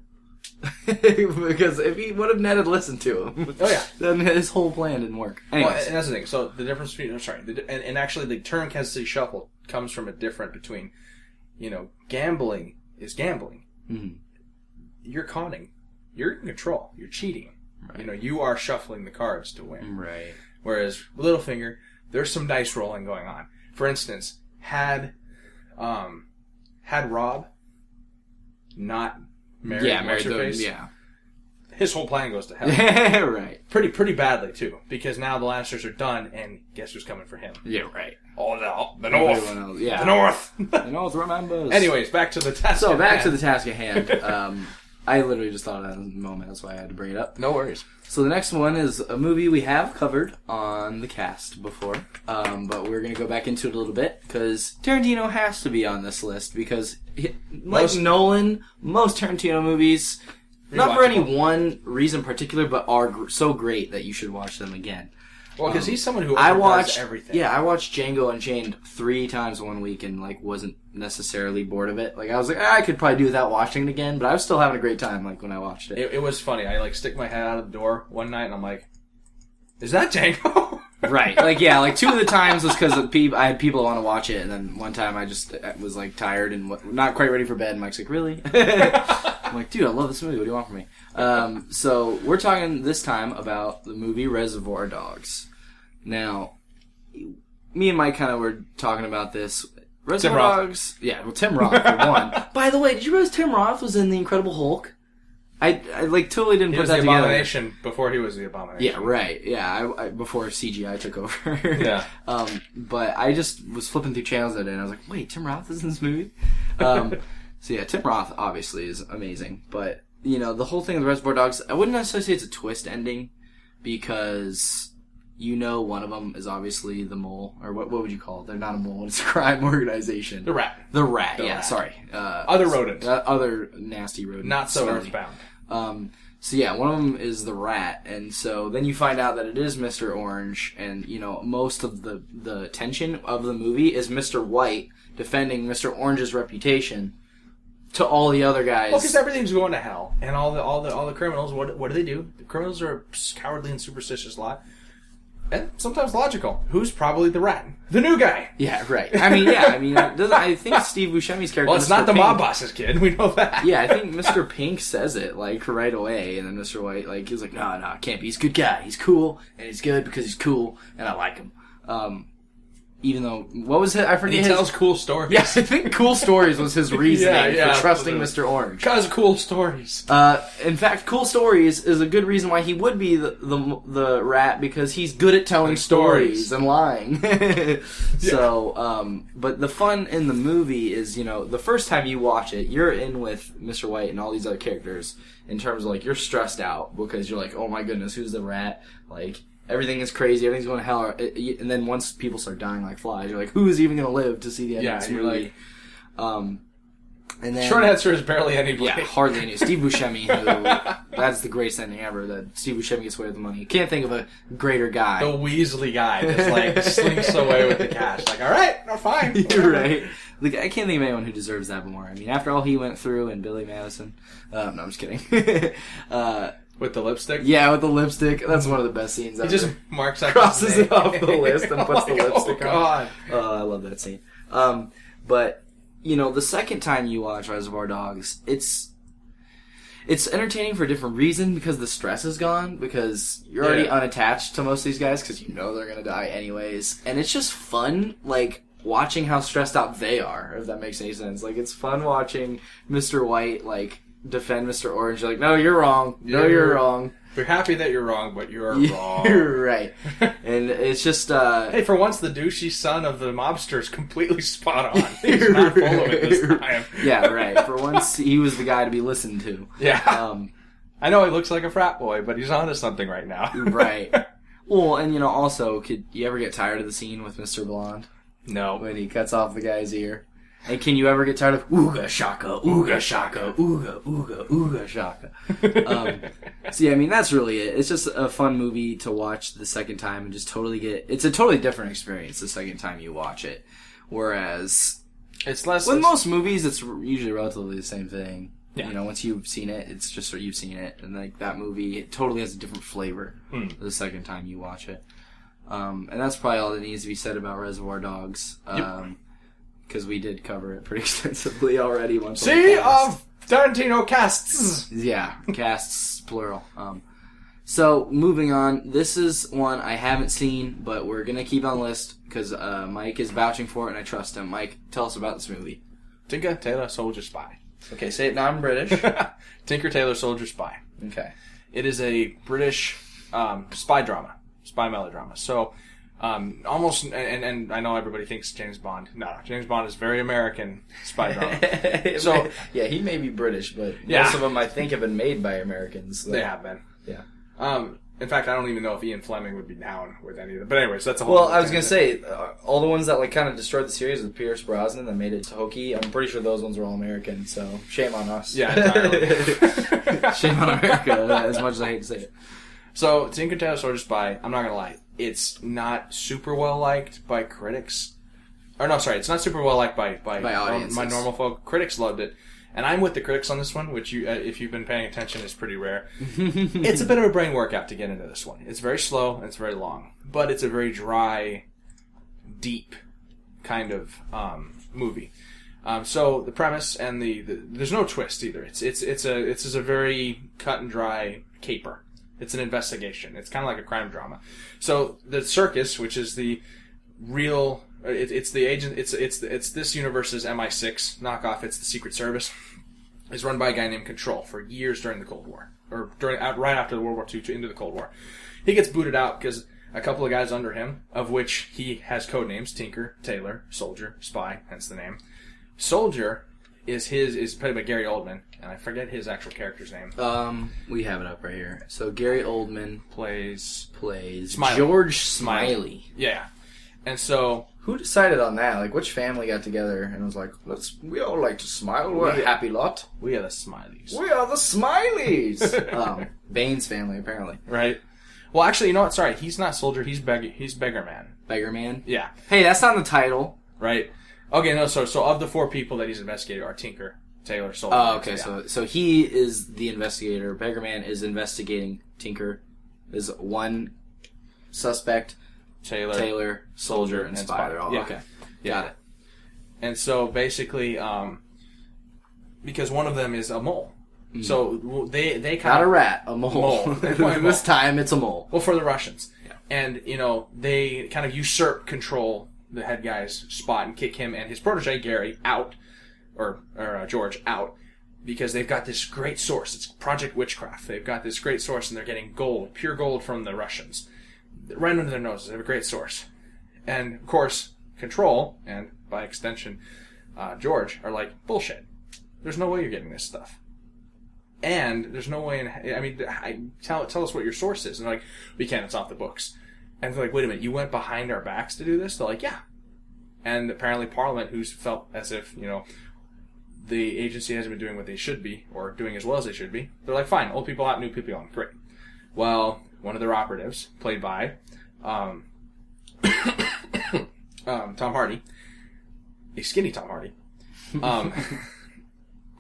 Because what if Ned had listened to him? Oh, yeah. Then his whole plan didn't work. Well, Anyways. and that's the thing. So the difference between, and actually the term Kansas City Shuffle comes from a difference between, gambling is gambling. Mhm. You're conning. You're in control. You're cheating. Right. You are shuffling the cards to win. Right. Whereas Littlefinger, there's some dice rolling going on. For instance, had Rob not married What's-Her-Face, yeah. his whole plan goes to hell. Right. Pretty badly, too. Because now the Lannisters are done, and guess who's coming for him? Yeah, right. Oh, the North. Everyone else, yeah. The North. The North remembers. Anyways, back to the task So, at back hand. to the task at hand. I literally just thought of that in the moment. That's why I had to bring it up. No worries. So the next one is a movie we have covered on the cast before, but we're going to go back into it a little bit because Tarantino has to be on this list because, Nolan, most Tarantino movies, not for any one reason in particular, but are so great that you should watch them again. Well, because he's someone who I does watched everything. Yeah, I watched Django Unchained 3 times one week and wasn't necessarily bored of it. I was like, I could probably do without watching it again, but I was still having a great time when I watched it. It was funny. I stick my head out of the door one night and I'm like, "Is that Django?" Right. 2 of the times was because I had people want to watch it, and then one time I just was tired and not quite ready for bed. And Mike's like, "Really?" I'm like, "Dude, I love this movie. What do you want from me?" So we're talking this time about the movie Reservoir Dogs. Now, me and Mike kind of were talking about this. Reservoir Dogs. Yeah, well, Tim Roth for one. By the way, did you realize Tim Roth was in The Incredible Hulk? I totally didn't He put was that the together. Abomination before he was the Abomination. Yeah, right. Yeah, I before CGI took over. Yeah. But I just was flipping through channels that day, and I was like, wait, Tim Roth is in this movie? So yeah, Tim Roth obviously is amazing. But, the whole thing with Reservoir Dogs, I wouldn't necessarily say it's a twist ending, because one of them is obviously the mole, or what would you call it? They're not a mole, it's a crime organization. The rat. The rat, The yeah, rat. sorry. Other rodent. Other nasty rodent. Not so Smelly. earthbound. So yeah, one of them is the rat, and so then you find out that it is Mr. Orange, and most of the tension of the movie is Mr. White defending Mr. Orange's reputation to all the other guys. Well, because everything's going to hell, and all the criminals. What do they do? The criminals are a cowardly and superstitious lot, and sometimes logical. Who's probably the rat? The new guy. Yeah, right. I think Steve Buscemi's character. Well, it's Mr. not the Pink, mob boss's kid. We know that. Yeah, I think Mr. Pink says it right away, and then Mr. White he's like, no, it can't be. He's a good guy. He's cool, and he's good because he's cool, and I like him. Even though, what was it? I forget. And he tells cool stories. Yeah, I think cool stories was his reasoning Yeah, for trusting absolutely. Mr. Orange. Because cool stories. In fact, cool stories is a good reason why he would be the rat, because he's good at telling stories and lying. So, but the fun in the movie is, the first time you watch it, you're in with Mr. White and all these other characters in terms of you're stressed out because you're like, oh my goodness, who's the rat? Everything is crazy, everything's going to hell, and then once people start dying like flies, you're like, who is even going to live to see the end of this movie? And then, short answer is barely anybody. yeah, hardly any. Steve Buscemi, who, that's the greatest ending ever, that Steve Buscemi gets away with the money. Can't think of a greater guy. The Weasley guy just slinks away with the cash. All right, no, fine. You're right. I can't think of anyone who deserves that more. After all he went through, and Billy Madison. No, I'm just kidding. With the lipstick? Yeah, with the lipstick. That's one of the best scenes ever. He just marks out crosses his name. it off the list and puts the lipstick on. God. Oh, I love that scene. But, the second time you watch Reservoir Dogs, it's entertaining for a different reason, because the stress is gone, because you're already unattached to most of these guys, because they're going to die anyways. And it's just fun, watching how stressed out they are, if that makes any sense. It's fun watching Mr. White, defend Mr. Orange. You're like, no, you're wrong. No, you're wrong. We're happy that you're wrong, but you're wrong. You're right. And it's just... hey, for once, the douchey son of the mobster is completely spot on. He's not full of it this time. Yeah, right. For once, he was the guy to be listened to. Yeah. I know he looks like a frat boy, but he's onto something right now. Right. Well, and also, could you ever get tired of the scene with Mr. Blonde? No. When he cuts off the guy's ear? And can you ever get tired of ooga shaka, ooga shaka, ooga, ooga, ooga shaka? So yeah, that's really it. It's just a fun movie to watch the second time and just totally it's a totally different experience the second time you watch it. Whereas, it's less... with most movies, it's usually relatively the same thing. Yeah. You know, once you've seen it, it's just so you've seen it, and like that movie, it totally has a different flavor the second time you watch it. And that's probably all that needs to be said about Reservoir Dogs. Because we did cover it pretty extensively already. Sea of Tarantino casts. Yeah, casts plural. So moving on, this is one I haven't seen, but we're gonna keep on the list because Mike is vouching for it, and I trust him. Mike, tell us about this movie. Tinker, Tailor, Soldier, Spy. Okay, say it non-British. Tinker, Tailor, Soldier, Spy. Okay. It is a British spy drama, spy melodrama. So, almost, and I know everybody thinks James Bond. No, James Bond is very American spy drama. So, yeah, he may be British, but Yeah. most of them I think have been made by Americans. So. they have been. Yeah. In fact, I don't even know if Ian Fleming would be down with any of them. But anyways, that's a whole. Well, other I was thing. gonna say all the ones that like kind of destroyed the series with Pierce Brosnan that made it to hokey. I'm pretty sure those ones were all American. So shame on us. Yeah, entirely. Shame on America, as much as I hate to say it. So, Tinker Tailor Soldier Spy, I'm not gonna lie, it's not super well liked by critics. Or no, sorry, it's not super well liked by audiences. my normal folk. Critics loved it. And I'm with the critics on this one, which you, if you've been paying attention, is pretty rare. It's a bit of a brain workout to get into this one. It's very slow and it's very long, but it's a very dry, deep kind of movie. So the premise and the there's no twist either. It's just a very cut and dry caper. It's an investigation. It's kind of like a crime drama. So the circus, which is the real. It's the agent. It's this universe's MI6 knockoff. It's the Secret Service. Is run by a guy named Control for years during the Cold War, or right after the World War II into the Cold War. He gets booted out because a couple of guys under him, of which he has code names: Tinker, Tailor, Soldier, Spy. Hence the name. Soldier is played by Gary Oldman, and I forget his actual character's name. We have it up right here. So Gary Oldman Plays Smiley. George Smiley. Yeah, and so. Who decided on that? Like, which family got together and was like, we all like to smile. We're a happy lot. We are the Smileys. We are the Smileys. Bane's family, apparently. Right. Well, actually, you know what? Sorry, he's not Soldier. He's Beggar Man. Beggar Man? Yeah. Hey, that's not in the title. Right. Okay, no, so of the four people that he's investigated are Tinker, Tailor, Soldier. Oh, okay, yeah. so he is the investigator. Beggar Man is investigating. Tinker is one suspect. Tailor, Soldier, and Spy. They're all, yeah. Okay. Yeah. Got it. And so basically, because one of them is a mole, so they kind Not of a rat, a mole. This time it's a mole. well for the Russians, Yeah. and they kind of usurp control the head guy's spot and kick him and his protege Gary out, or George out, because they've got this great source. It's Project Witchcraft. They've got this great source and they're getting gold, pure gold from the Russians. Right under their noses. They have a great source. And, of course, Control, and by extension, George, are like, bullshit. There's no way you're getting this stuff. And there's no way tell us what your source is. And they're like, we can't, it's off the books. And they're like, wait a minute, you went behind our backs to do this? They're like, yeah. And apparently Parliament, who's felt as if, the agency hasn't been doing what they should be, or doing as well as they should be, they're like, fine, old people out, new people on. Great. Well, one of their operatives, played by Tom Hardy, a skinny Tom Hardy,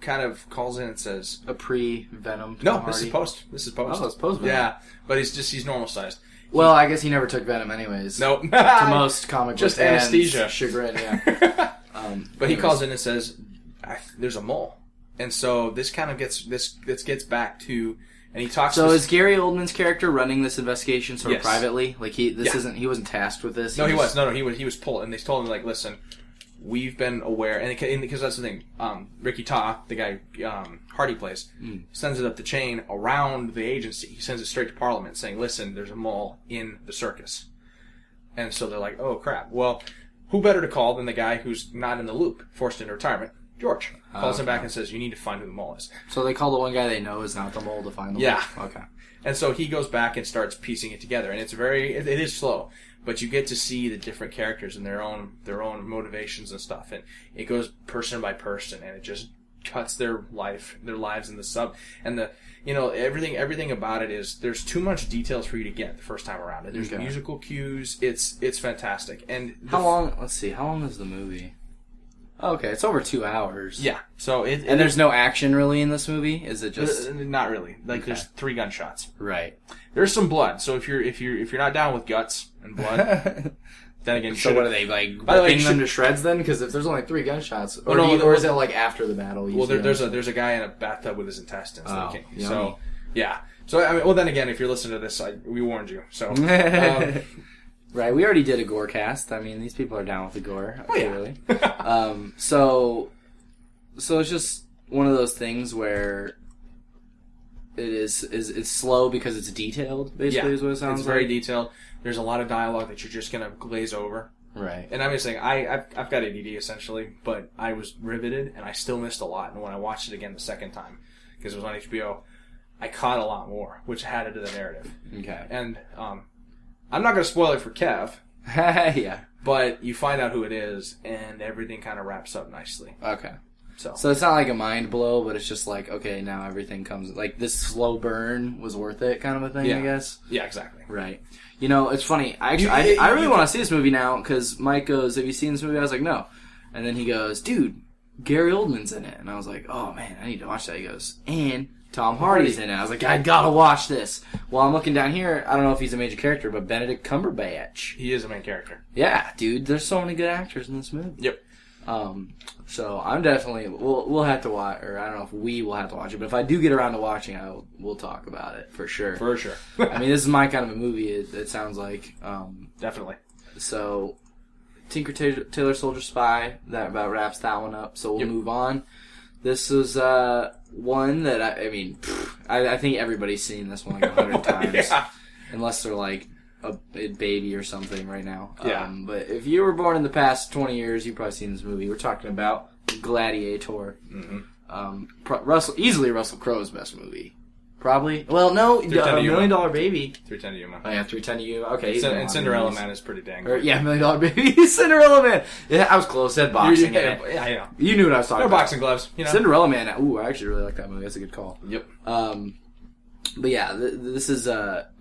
kind of calls in and says, A pre-Venom Tom "No, Hardy. this is post. This is post. Oh, it's post-Venom. Yeah, but he's normal sized. Well, I guess he never took Venom anyways. Nope. To most comic book Just fans' anesthesia. chagrin, yeah. But he calls in and says, "There's a mole," and so this kind of gets gets back to. And he talks. So is Gary Oldman's character running this investigation sort of Yes. privately? Like he Yeah. he wasn't tasked with this. No, he was. No, he was pulled, and they told him like, listen, we've been aware, and because that's the thing. Ricky Ta, the guy Hardy plays, sends it up the chain around the agency. He sends it straight to Parliament, saying, listen, there's a mole in the circus, and so they're like, oh crap. Well, who better to call than the guy who's not in the loop, forced into retirement? George calls him back and says, you need to find who the mole is. So they call the one guy they know is not the mole to find the Yeah. mole. Okay. And so he goes back and starts piecing it together, and it's it is slow, but you get to see the different characters and their own motivations and stuff, and it goes person by person, and it just cuts their lives in the sub, and everything about it is there's too much details for you to get the first time around. And there's Okay. musical cues. It's fantastic. And How long? Let's see. How long is the movie? Okay, it's over 2 hours. Yeah. So And there's no action really in this movie? Is it just... not really. Like Okay. there's 3 gunshots. Right. There's some blood. So if you're not down with guts and blood, then again, So what are they, like, By the way, ripping them to shreds then? Because if there's only 3 gunshots... Or, no, or is it, like, after the battle? Well, there's a guy in a bathtub with his intestines. Oh, leaking. yummy. So, yeah. So, I mean, well, then again, if you're listening to this, we warned you. So, Right, we already did a gore cast. I mean, these people are down with the gore, Oh, yeah. clearly. So it's just one of those things where it's slow because it's detailed, basically, is what it sounds it's like. very detailed. There's a lot of dialogue that you're just going to glaze over. Right. And I'm just saying, I've got ADD, essentially, but I was riveted, and I still missed a lot. And when I watched it again the second time, because it was on HBO, I caught a lot more, which added to the narrative. Okay. And I'm not going to spoil it for Kev, Yeah. but you find out who it is, and everything kind of wraps up nicely. Okay. So it's not like a mind blow, but it's just like, okay, now everything comes... Like, this slow burn was worth it kind of a thing, Yeah. I guess? Yeah, exactly. Right. You know, it's funny. I really want to see this movie now, because Mike goes, have you seen this movie? I was like, no. And then he goes, dude, Gary Oldman's in it. And I was like, oh, man, I need to watch that. He goes, and Tom Hardy's in it. I was like, I gotta watch this. Well, I'm looking down here. I don't know if he's a major character, but Benedict Cumberbatch. He is a main character. Yeah, dude, there's so many good actors in this movie. Yep. So I'm definitely we'll have to watch, or I don't know if we will have to watch it, but if I do get around to watching it, we'll talk about it for sure. For sure. I mean, this is my kind of a movie. It sounds like. Definitely. So, Tinker Tailor Soldier Spy, that about wraps that one up. So we'll move on. This is one that I think everybody's seen this one like 100 times, Yeah. unless they're like a baby or something right now. Yeah. But if you were born in the past 20 years, you've probably seen this movie. We're talking about Gladiator. Mm-hmm. Easily Russell Crowe's best movie. Probably. Well, no, $1 Million Baby. 310 to you, man. Oh yeah, 310 to You. Okay, he's in a lot And of Cinderella movies. Man is pretty dang Or, good. yeah, $1 Million Baby. Cinderella Man. Yeah, I was close. Said boxing. Yeah, I know. You knew what I was talking They're about. boxing gloves, you know. Cinderella Man. Ooh, I actually really like that movie. That's a good call. Yep. But yeah, this is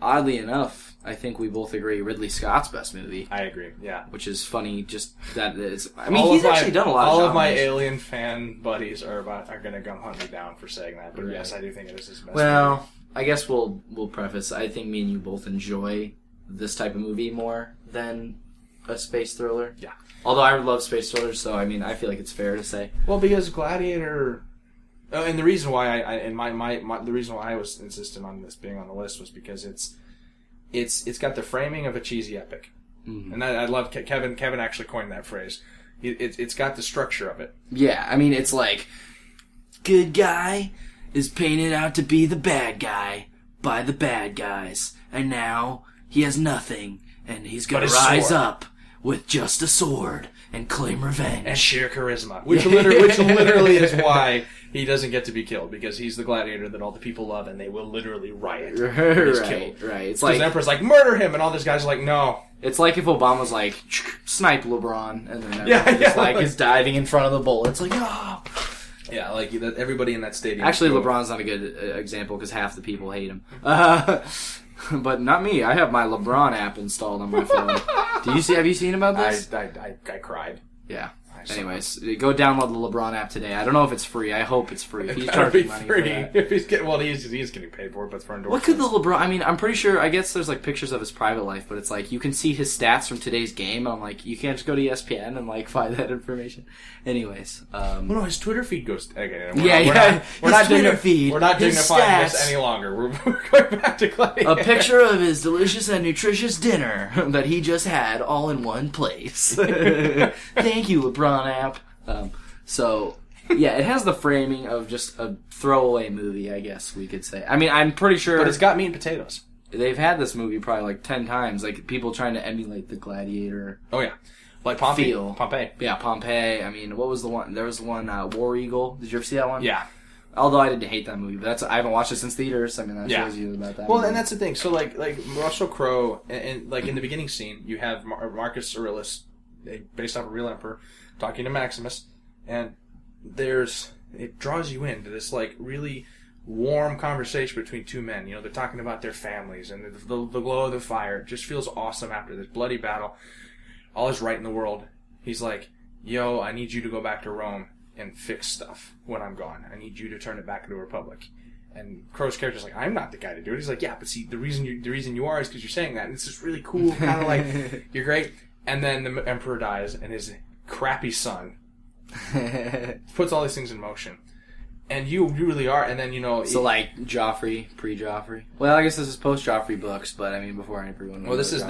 oddly enough, I think we both agree, Ridley Scott's best movie, I agree. Yeah. which is funny. Just that is. I mean, he's actually done a lot. All of of my genres. Alien fan buddies are going to come hunt me down for saying that. But yes, I do think it is his best. Well, I guess we'll preface. I think me and you both enjoy this type of movie more than a space thriller. Yeah. Although I love space thrillers, so I mean, I feel like it's fair to say. Well, because Gladiator, and the reason why the reason why I was insistent on this being on the list was because it's got the framing of a cheesy epic, and I love Kevin. Kevin actually coined that phrase. It's got the structure of it. Yeah, I mean, it's like, good guy is painted out to be the bad guy by the bad guys, and now he has nothing, and he's gonna But his rise sword. up with just a sword and claim revenge. And sheer charisma, which literally is why he doesn't get to be killed, because he's the gladiator that all the people love, and they will literally riot. When he's killed. Right. It's So like the Emperor's like, murder him, and all these guys are like, no. it's like if Obama's like, snipe LeBron, and then Yeah, everyone just yeah, like like- is diving in front of the bullets, like, oh. Yeah, like everybody in that stadium. Actually, LeBron's not a good example because half the people hate him. But not me. I have my LeBron app installed on my phone. Have you seen about this? I cried. Yeah. saw Anyways, go download the LeBron app today. I don't know if it's free. I hope it's free. If he's It better be charging money free. for that. If he's getting, well, he's getting paid for it, but it's for endorsements. What could the LeBron... I mean, I'm pretty sure... I guess there's, like, pictures of his private life, but it's like, you can see his stats from today's game, and I'm like, you can't just go to ESPN and, like, find that information. Anyways, Well, no, his Twitter feed goes... Okay, His Twitter feed, We're not his dignifying stats. this any longer. We're going back to Gladiator. A picture of his delicious and nutritious dinner that he just had all in one place. Thank you, LeBron app. So, yeah, it has the framing of just a throwaway movie, I guess we could say. I mean, I'm pretty sure... But it's got meat and potatoes. They've had this movie probably like 10 times, like people trying to emulate the Gladiator. Oh, yeah. Like Pompeii. Feel. Pompeii. Yeah, Pompeii. I mean, what was the one? There was the one, War Eagle. Did you ever see that one? Yeah. Although I didn't hate that movie, but I haven't watched it since theaters. I mean, that Yeah. shows you about that Well, movie. and that's the thing. So, like Russell Crowe, and like in the beginning scene, you have Marcus Aurelius, based off a real emperor, talking to Maximus, and it draws you into this like really warm conversation between two men. You know, they're talking about their families and the glow of the fire. It just feels awesome after this bloody battle. All is right in the world. He's like, yo, I need you to go back to Rome and fix stuff when I'm gone. I need you to turn it back into a republic. And Crow's character's like, I'm not the guy to do it. He's like, yeah, but see, the reason you are is because you're saying that. And it's just really cool, kind of like, you're great. And then the emperor dies, and his crappy son puts all these things in motion. And you really are, and then, So, like, Joffrey, pre-Joffrey. Well, I guess this is post-Joffrey books, but, I mean, before everyone... Well, this is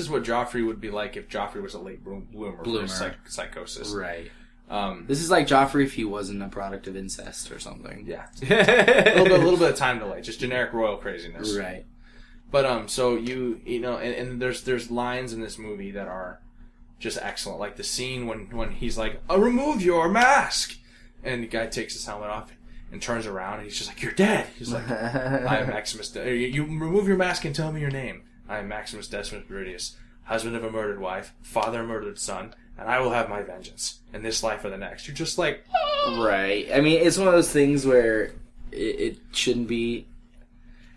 what Joffrey would be like if Joffrey was a late bloomer. For psychosis. Right. This is like Joffrey if he wasn't a product of incest or something. Yeah. a little bit of time delay, just generic royal craziness. Right. But, so and there's lines in this movie that are just excellent. Like the scene when he's like, remove your mask! And the guy takes his helmet off and turns around, and he's just like, you're dead! He's like, I am Maximus... You remove your mask and tell me your name. I am Maximus Decimus Meridius, husband of a murdered wife, father of a murdered son, and I will have my vengeance in this life or the next. You're just like... Right. I mean, it's one of those things where it shouldn't be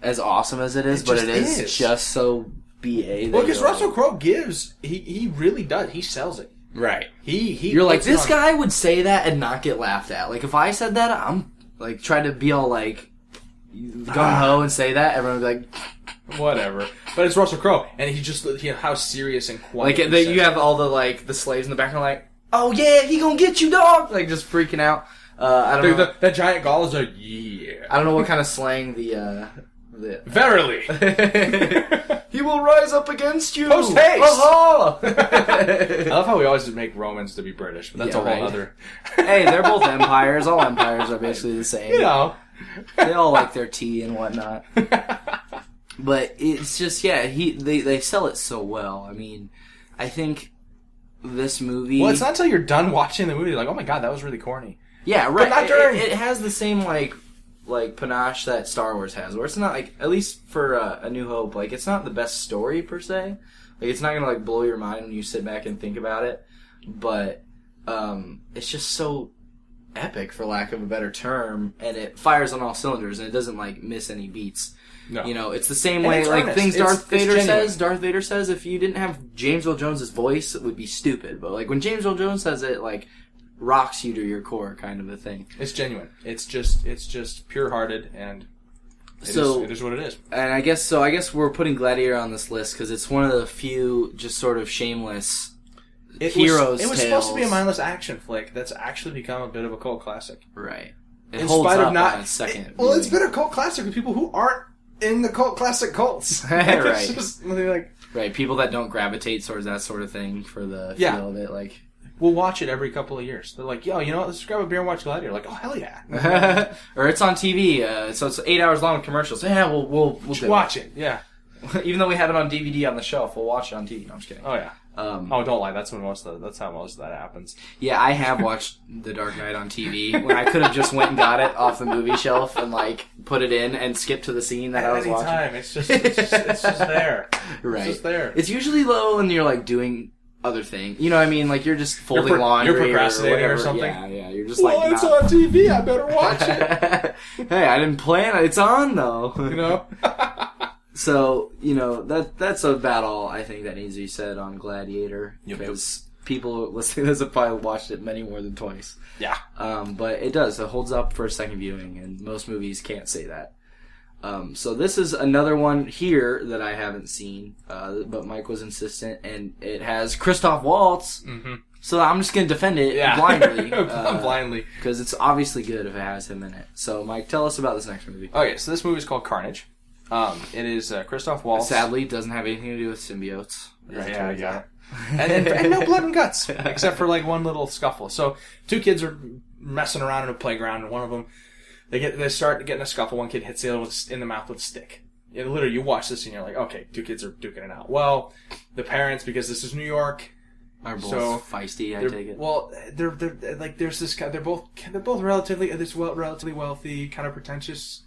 as awesome as it is, but it is just so BA. Well, because Russell Crowe gives... He really does. He sells it. Right. You're like, this guy would say that and not get laughed at. Like, if I said that, I'm... Like, try to be all, like, gung-ho and say that, everyone would be like... Whatever. But it's Russell Crowe, and he just... how serious and quiet... Like, you have all the, like, the slaves in the background, like, oh, yeah, he gonna get you, dog! Like, just freaking out. I don't know. That giant Gaul is like, yeah. I don't know what kind of slang the Verily! He will rise up against you! Post haste! I love how we always make Romans to be British, but that's a whole other... Hey, they're both empires. All empires are basically the same. They all like their tea and whatnot. But it's just, yeah, they sell it so well. I mean, I think this movie... Well, it's not until you're done watching the movie, like, oh my god, that was really corny. Yeah, right. But not during... It has the same, like panache that Star Wars has, where it's not like, at least for A New Hope, like, it's not the best story per se. Like, it's not gonna like blow your mind when you sit back and think about it, but it's just so epic, for lack of a better term, and it fires on all cylinders, and it doesn't like miss any beats. No. It's the same way, like earnest. Things Darth Vader says. Darth Vader says if you didn't have James Earl Jones' voice, it would be stupid. But like when James Earl Jones says it, like, rocks you to your core, kind of a thing. It's genuine. It's just pure-hearted, and it is what it is. And I guess we're putting Gladiator on this list because it's one of the few just sort of shameless heroes. It was supposed to be a mindless action flick that's actually become a bit of a cult classic. Right. In spite of not its second. Well, it's been a cult classic with people who aren't in the cult classic cults. Right. It's just, like, right. People that don't gravitate towards that sort of thing for the feel of it, like. We'll watch it every couple of years. They're like, yo, you know what? Let's grab a beer and watch Gladiator. Like, oh, hell yeah. Or it's on TV, so it's 8 hours long with commercials. Yeah, we'll watch it. Yeah. Even though we have it on DVD on the shelf, we'll watch it on TV. No, I'm just kidding. Oh, yeah. Don't lie. That's how most of that happens. Yeah, I have watched The Dark Knight on TV when I could have just went and got it off the movie shelf and like put it in and skipped to the scene that I was watching. Anytime. It's just there. Right. It's just there. It's usually low when you're like doing other thing. You know what I mean? Like, you're just folding laundry. You're procrastinating or something. Yeah. You're just like, it's on TV. I better watch it. Hey, I didn't plan it. It's on, though. You know? So, that's about all I think that needs to be said on Gladiator. Because people listening to this have probably watched it many more than twice. Yeah. But it does. It holds up for a second viewing, and most movies can't say that. So this is another one here that I haven't seen, but Mike was insistent, and it has Christoph Waltz, so I'm just going to defend it blindly. Blindly. Because it's obviously good if it has him in it. So, Mike, tell us about this next movie. Okay, so this movie is called Carnage. It is Christoph Waltz. Sadly, doesn't have anything to do with symbiotes. Yeah. and no blood and guts, except for like one little scuffle. So, two kids are messing around in a playground, and one of them, They start getting a scuffle. One kid hits the other in the mouth with a stick. Literally, you watch this and you're like, okay, two kids are duking it out. Well, the parents, because this is New York, are both feisty. I take it. Well, they're like, there's this guy. They're both relatively wealthy, kind of pretentious,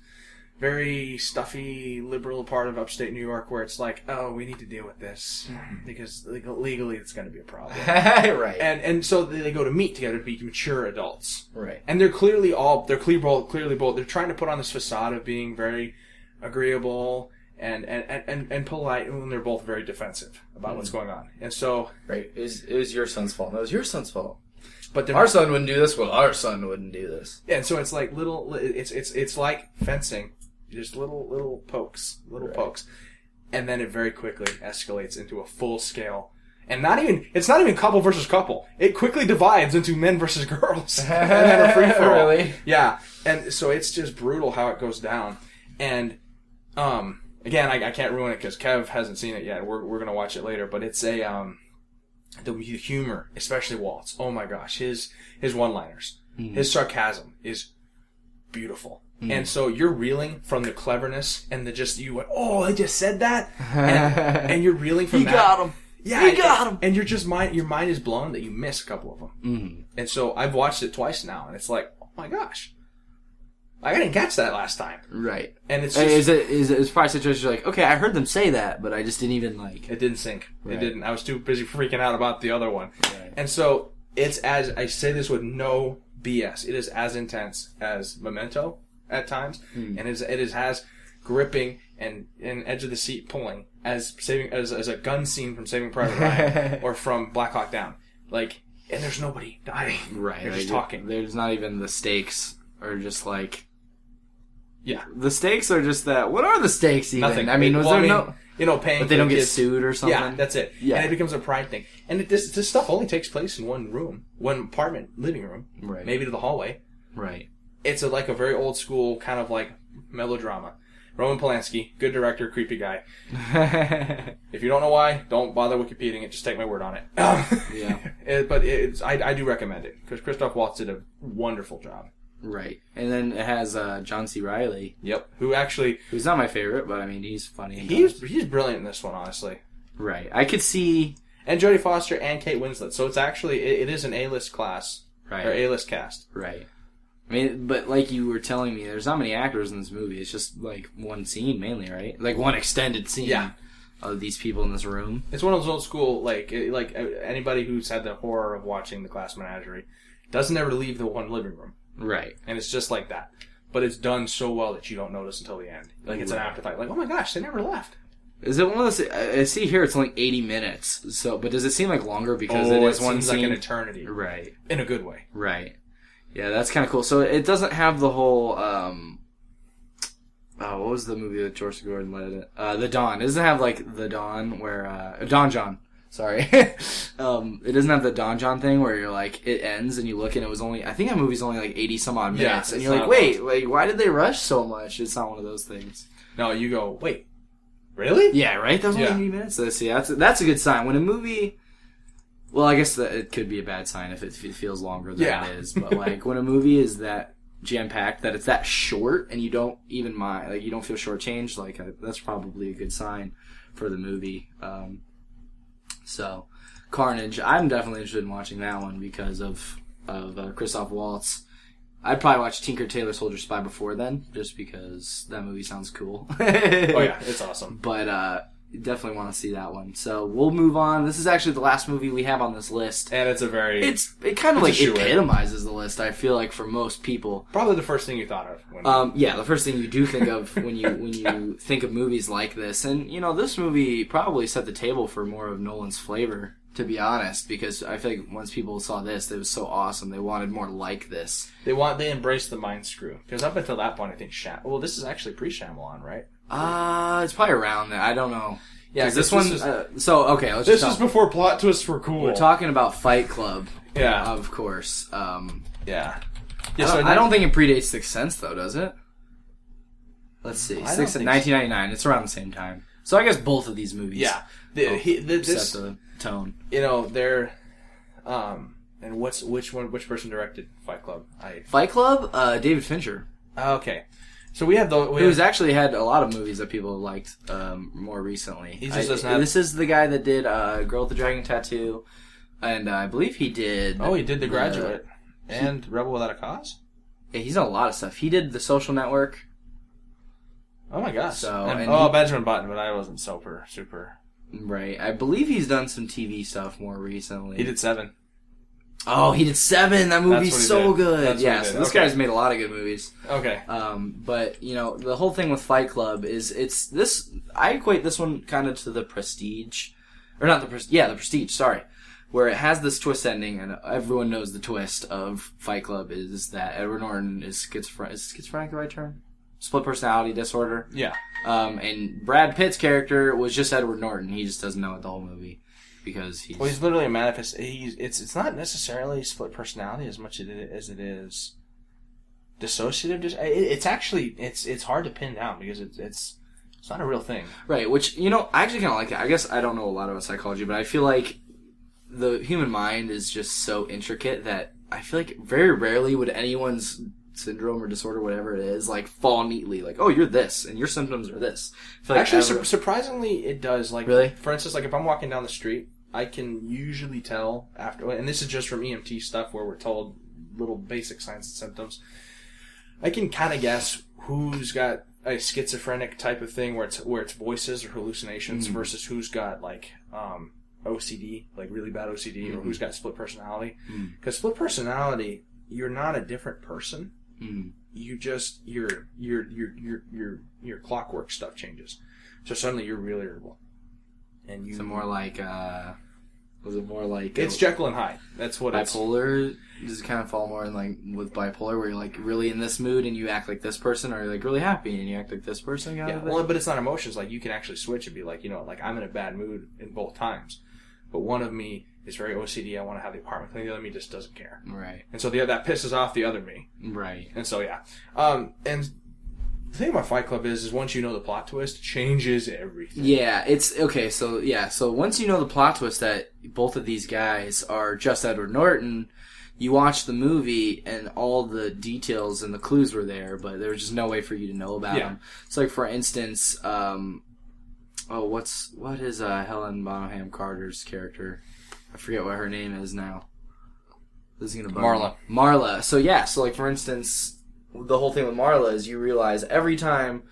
very stuffy liberal part of upstate New York, where it's like, oh, we need to deal with this because legally it's going to be a problem. Right. And so they go to meet together to be mature adults. Right. And they're clearly both. They're trying to put on this facade of being very agreeable and polite, and they're both very defensive about what's going on. And so, right, it was your son's fault. That was your son's fault. but Our son wouldn't do this. Well, our son wouldn't do this. Yeah, and so it's like it's like fencing, just little pokes, and then it very quickly escalates into a full scale. And it's not even couple versus couple. It quickly divides into men versus girls. And then a free for all. Really? Yeah. And so it's just brutal how it goes down. And, again, I can't ruin it because Kev hasn't seen it yet. We're going to watch it later. But it's the humor, especially Walt's. Oh my gosh. His one-liners. His sarcasm is beautiful. And so you're reeling from the cleverness and you went, oh, I just said that? And you're reeling from that. He got him. Yeah, he got him. And your mind is blown that you miss a couple of them. Mm-hmm. And so I've watched it twice now, and it's like, oh my gosh, I didn't catch that last time. Right. And it's just, it's probably a situation like, okay, I heard them say that, but I just didn't even it didn't sink. Right. It didn't. I was too busy freaking out about the other one. Right. And so it's I say this with no BS. It is as intense as Memento at times, and it is as gripping and edge of the seat pulling as a gun scene from Saving Private Ryan or from Black Hawk Down. Like, and there's nobody dying. Right. They're just talking. There's not even the stakes are just like. Yeah. The stakes are just that. What are the stakes even? Nothing. I mean, paying. But they don't get sued or something. Yeah, that's it. Yeah. And it becomes a pride thing. And this stuff only takes place in one room, one apartment, living room. Right. Maybe to the hallway. Right. It's like a very old school kind of like melodrama. Roman Polanski, good director, creepy guy. If you don't know why, don't bother Wikipediaing it. Just take my word on it. Yeah. But I do recommend it because Christoph Waltz did a wonderful job. Right. And then it has John C. Reilly. Yep. Who's not my favorite, but I mean, he's funny. He's brilliant in this one, honestly. Right. I could see. And Jodie Foster and Kate Winslet. So it's actually, it is an A-list class. Right. Or A-list cast. Right. I mean, but like you were telling me, there's not many actors in this movie. It's just like one scene mainly, right? Like one extended scene of these people in this room. It's one of those old school, like anybody who's had the horror of watching The Glass Menagerie doesn't ever leave the one living room. Right. And it's just like that. But it's done so well that you don't notice until the end. Like, it's an afterthought. Like, oh my gosh, they never left. Is it one of those? I see here it's only 80 minutes. So, but does it seem like longer because it is one seems scene? like an eternity. Right. In a good way. Right. Yeah, that's kind of cool. So it doesn't have the whole. What was the movie that George Gordon led it? The Dawn. It doesn't have like the Dawn where Don John. Sorry. It doesn't have the Don John thing where you're like it ends and you look and it was only I think that movie's only like 80 some odd minutes and you're like wait why did they rush so much? It's not one of those things. No, you go wait, really? Yeah, right. That was only 80 minutes. So see, that's a good sign when a movie. Well, I guess that it could be a bad sign if it feels longer than it is. But like when a movie is that jam packed, that it's that short, and you don't even mind, like you don't feel shortchanged, like that's probably a good sign for the movie. So, Carnage, I'm definitely interested in watching that one because of Christoph Waltz. I'd probably watch Tinker Tailor Soldier Spy before then, just because that movie sounds cool. Oh yeah, it's awesome. But definitely want to see that one. So we'll move on. This is actually the last movie we have on this list, and it kind of like epitomizes the list. I feel like for most people, probably the first thing you thought of. The first thing you do think of when you think of movies like this, and you know, this movie probably set the table for more of Nolan's flavor. To be honest, because I feel like once people saw this, it was so awesome. They wanted more like this. They embraced the mind screw because up until that point, I think this is actually pre-Shyamalan, right? It's probably around that. I don't know. Yeah, this one. This is before plot twists were cool. We're talking about Fight Club. Yeah, of course. Yeah. I don't think it predates Sixth Sense, though, does it? Let's see. 1999. It's around the same time. So I guess both of these movies. Yeah. Set the tone. You know, they're. And which person directed Fight Club? Fight Club? David Fincher. Okay. So we have who's actually had a lot of movies that people liked more recently. This is the guy that did Girl with the Dragon Tattoo, and I believe he did. Oh, he did The Graduate and Rebel Without a Cause. Yeah, he's done a lot of stuff. He did The Social Network. Oh my gosh! So Benjamin Button, but I wasn't super. Right, I believe he's done some TV stuff more recently. He did Seven. Oh, he did Seven. That movie's so good. Yeah, so this guy's made a lot of good movies. Okay. But you know, the whole thing with Fight Club is it's this. I equate this one kind of to The Prestige, or not The Prestige. Yeah, The Prestige. Sorry. where it has this twist ending, and everyone knows the twist of Fight Club is that Edward Norton is schizophrenic. Is schizophrenic the right term? Split personality disorder. Yeah. And Brad Pitt's character was just Edward Norton. He just doesn't know it the whole movie because he's... Well, he's literally a manifest. It's not necessarily split personality as much as it is dissociative. It's actually it's hard to pin down because it's not a real thing. Right, which, I actually kind of like that. I guess I don't know a lot about psychology, but I feel like the human mind is just so intricate that I feel like very rarely would anyone's syndrome or disorder, whatever it is, like fall neatly. Like, oh, you're this, and your symptoms are this. I feel like actually, surprisingly, it does. Like, really? For instance, like if I'm walking down the street, I can usually tell after, and this is just from EMT stuff where we're told little basic signs and symptoms. I can kind of guess who's got a schizophrenic type of thing where it's voices or hallucinations versus who's got like OCD, like really bad OCD, or who's got split personality. Because split personality, you're not a different person. You just your clockwork stuff changes. So suddenly you're really irritable, and you. So more like was it more like it's Jekyll and Hyde? That's what bipolar. Does it kind of fall more in like with bipolar, where you're like really in this mood and you act like this person, or you're like really happy and you act like this person? Yeah, well, but it's not emotions. Like you can actually switch and be like, like I'm in a bad mood in both times, but one of me is very OCD. I want to have the apartment clean. The other me just doesn't care. Right. And so that pisses off the other me. Right. And so yeah. And the thing about Fight Club is once you know the plot twist, it changes everything. Yeah, it's okay. So so once you know the plot twist that both of these guys are just Edward Norton, you watch the movie and all the details and the clues were there, but there was just no way for you to know about them. So like for instance, what is Helen Bonham Carter's character? I forget what her name is now. This is gonna bug me. Marla. So like for instance, the whole thing with Marla is you realize every time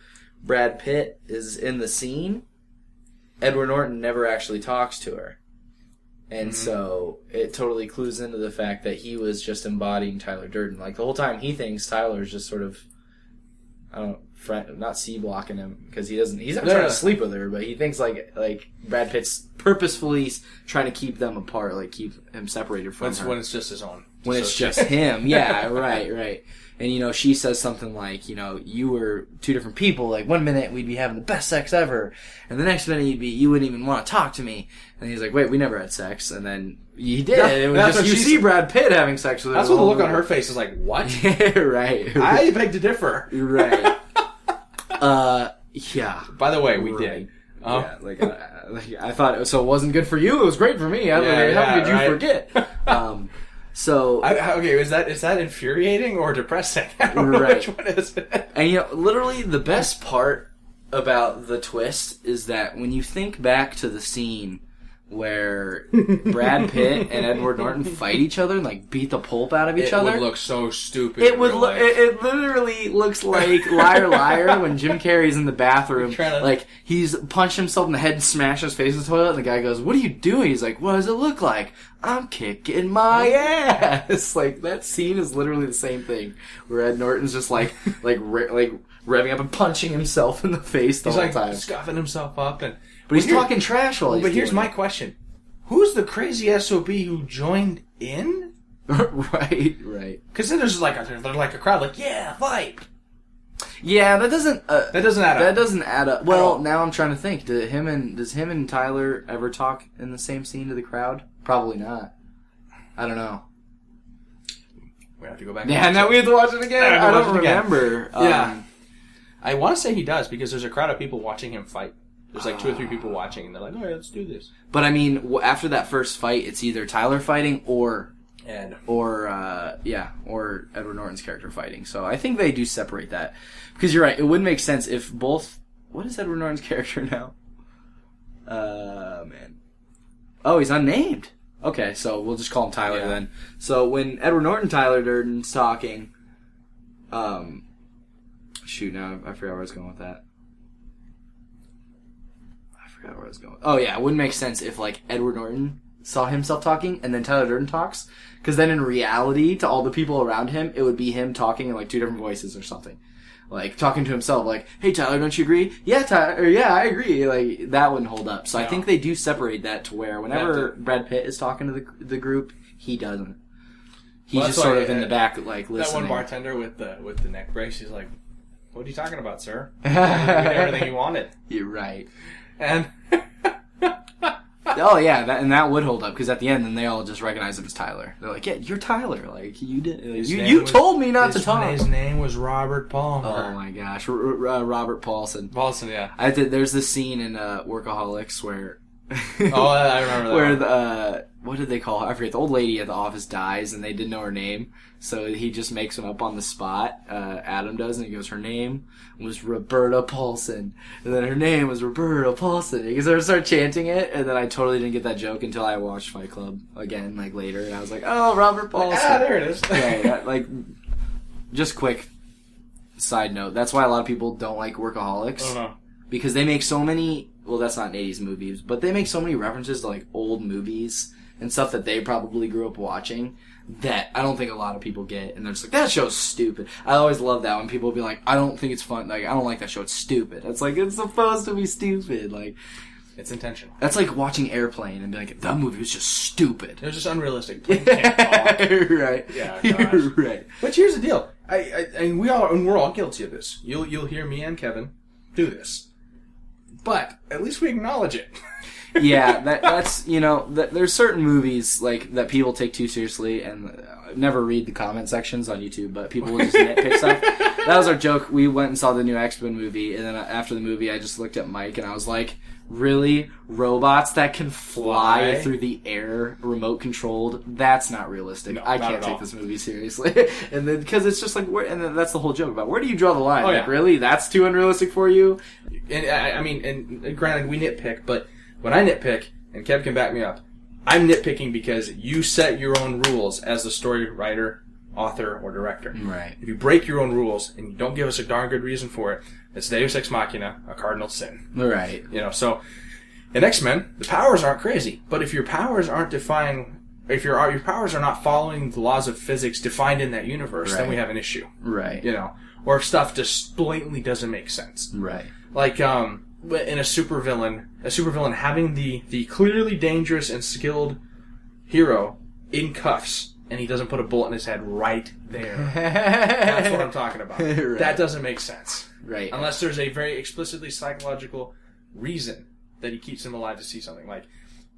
Brad Pitt is in the scene, Edward Norton never actually talks to her. And so it totally clues into the fact that he was just embodying Tyler Durden. Like the whole time he thinks Tyler's just sort of, not C-blocking him because he's not trying to sleep with her, but he thinks like Brad Pitt's purposefully trying to keep them apart, like keep him separated from her. When it's just his own. When it's just him. Yeah, right. And, she says something like, you were two different people. Like, one minute we'd be having the best sex ever. And the next minute you wouldn't even want to talk to me. And he's like, wait, we never had sex. And then he did. It was just, you see Brad Pitt having sex with her. That's what the look on her face is like, what? Right. I beg to differ. Right. Yeah. By the way, we did. Yeah, I thought, so it wasn't good for you. It was great for me. How could you forget? So okay, is that infuriating or depressing? I don't know which one is it. And literally the best part about the twist is that when you think back to the scene where Brad Pitt and Edward Norton fight each other and like beat the pulp out of each other, it would look so stupid. It would look. It literally looks like Liar Liar when Jim Carrey's in the bathroom, like he's punched himself in the head and smashed his face in the toilet, and the guy goes, "What are you doing?" He's like, "What does it look like? I'm kicking my ass." Like that scene is literally the same thing, where Ed Norton's just like revving up and punching himself in the face the whole time, he's scuffing himself up and. But he's talking trash while he's But here's doing my question. Who's the crazy SOB who joined in? Right. Because then there's they're like a crowd like, yeah, fight. Yeah, that doesn't add up. That doesn't add up. Well, now I'm trying to think. Does him and Tyler ever talk in the same scene to the crowd? Probably not. I don't know. We have to go back. Yeah, now we have to watch it again. I don't remember. Yeah. I want to say he does because there's a crowd of people watching him fight. There's like 2 or 3 people watching, and they're like, all right, let's do this. But, I mean, after that first fight, it's either Tyler fighting or Edward Norton's character fighting. So I think they do separate that. Because you're right, it wouldn't make sense if both... What is Edward Norton's character now? Man. Oh, he's unnamed. Okay, so we'll just call him Tyler then. So when Edward Norton Tyler Durden's talking... Shoot, now I forgot where I was going with that. Oh yeah, it wouldn't make sense if like Edward Norton saw himself talking and then Tyler Durden talks, because then in reality to all the people around him it would be him talking in like 2 different voices or something. like talking to himself, like, "Hey Tyler, don't you agree?" "Yeah, Tyler, or yeah, I agree." Like that wouldn't hold up. So I think they do separate that to where whenever Brad Pitt is talking to the group, he doesn't. He's just sort of in the back, like listening. That one bartender with the neck brace, he's like, "What are you talking about, sir? You did everything you wanted." You're right. And oh yeah, that would hold up because at the end, then they all just recognize him as Tyler. They're like, "Yeah, you're Tyler. Like you did. You told me not to talk." His name was Robert Palmer. Oh my gosh, Robert Paulson. Paulson, yeah. There's this scene in Workaholics where. Oh, I remember that. Where what did they call her? I forget. The old lady at the office dies, and they didn't know her name, so he just makes them up on the spot. Adam does, and he goes, "Her name was Roberta Paulson," and then her name was Roberta Paulson. Because I started chanting it, and then I totally didn't get that joke until I watched Fight Club again, like later, and I was like, "Oh, Robert Paulson." There it is. Right, just quick side note. That's why a lot of people don't like Workaholics. Oh no. Because they make so many, well, that's not an 80s movies, but they make so many references to, like, old movies and stuff that they probably grew up watching that I don't think a lot of people get. And they're just like, that show's stupid. I always love that when people be like, I don't think it's fun. Like, I don't like that show. It's stupid. It's like, it's supposed to be stupid. Like, it's intentional. That's like watching Airplane and be like, that movie was just stupid. It was just unrealistic. Plane can't talk. Right. Yeah, gosh. Right. But here's the deal. And we're all guilty of this. You'll hear me and Kevin do this. But at least we acknowledge it. Yeah, that's there's certain movies like that people take too seriously, and never read the comment sections on YouTube, but people will just nitpick stuff. That was our joke. We went and saw the new X-Men movie, and then after the movie, I just looked at Mike and I was like, "Really, robots that can fly through the air, remote controlled? That's not realistic. I can't take this movie seriously." And then because it's just like, and then that's the whole joke about where do you draw the line? Like, really, that's too unrealistic for you? And I mean, and granted, we nitpick, but when I nitpick, and Kev can back me up, I'm nitpicking because you set your own rules as the story writer, author, or director. Right. If you break your own rules and you don't give us a darn good reason for it, it's Deus Ex Machina, a cardinal sin. Right. So in X-Men, the powers aren't crazy, but if your powers aren't defying, if your powers are not following the laws of physics defined in that universe, then we have an issue. Right. Or if stuff just blatantly doesn't make sense. Right. Like, in a supervillain having the clearly dangerous and skilled hero in cuffs, and he doesn't put a bullet in his head right there. That's what I'm talking about. Right. That doesn't make sense. Right. Unless there's a very explicitly psychological reason that he keeps him alive to see something. Like,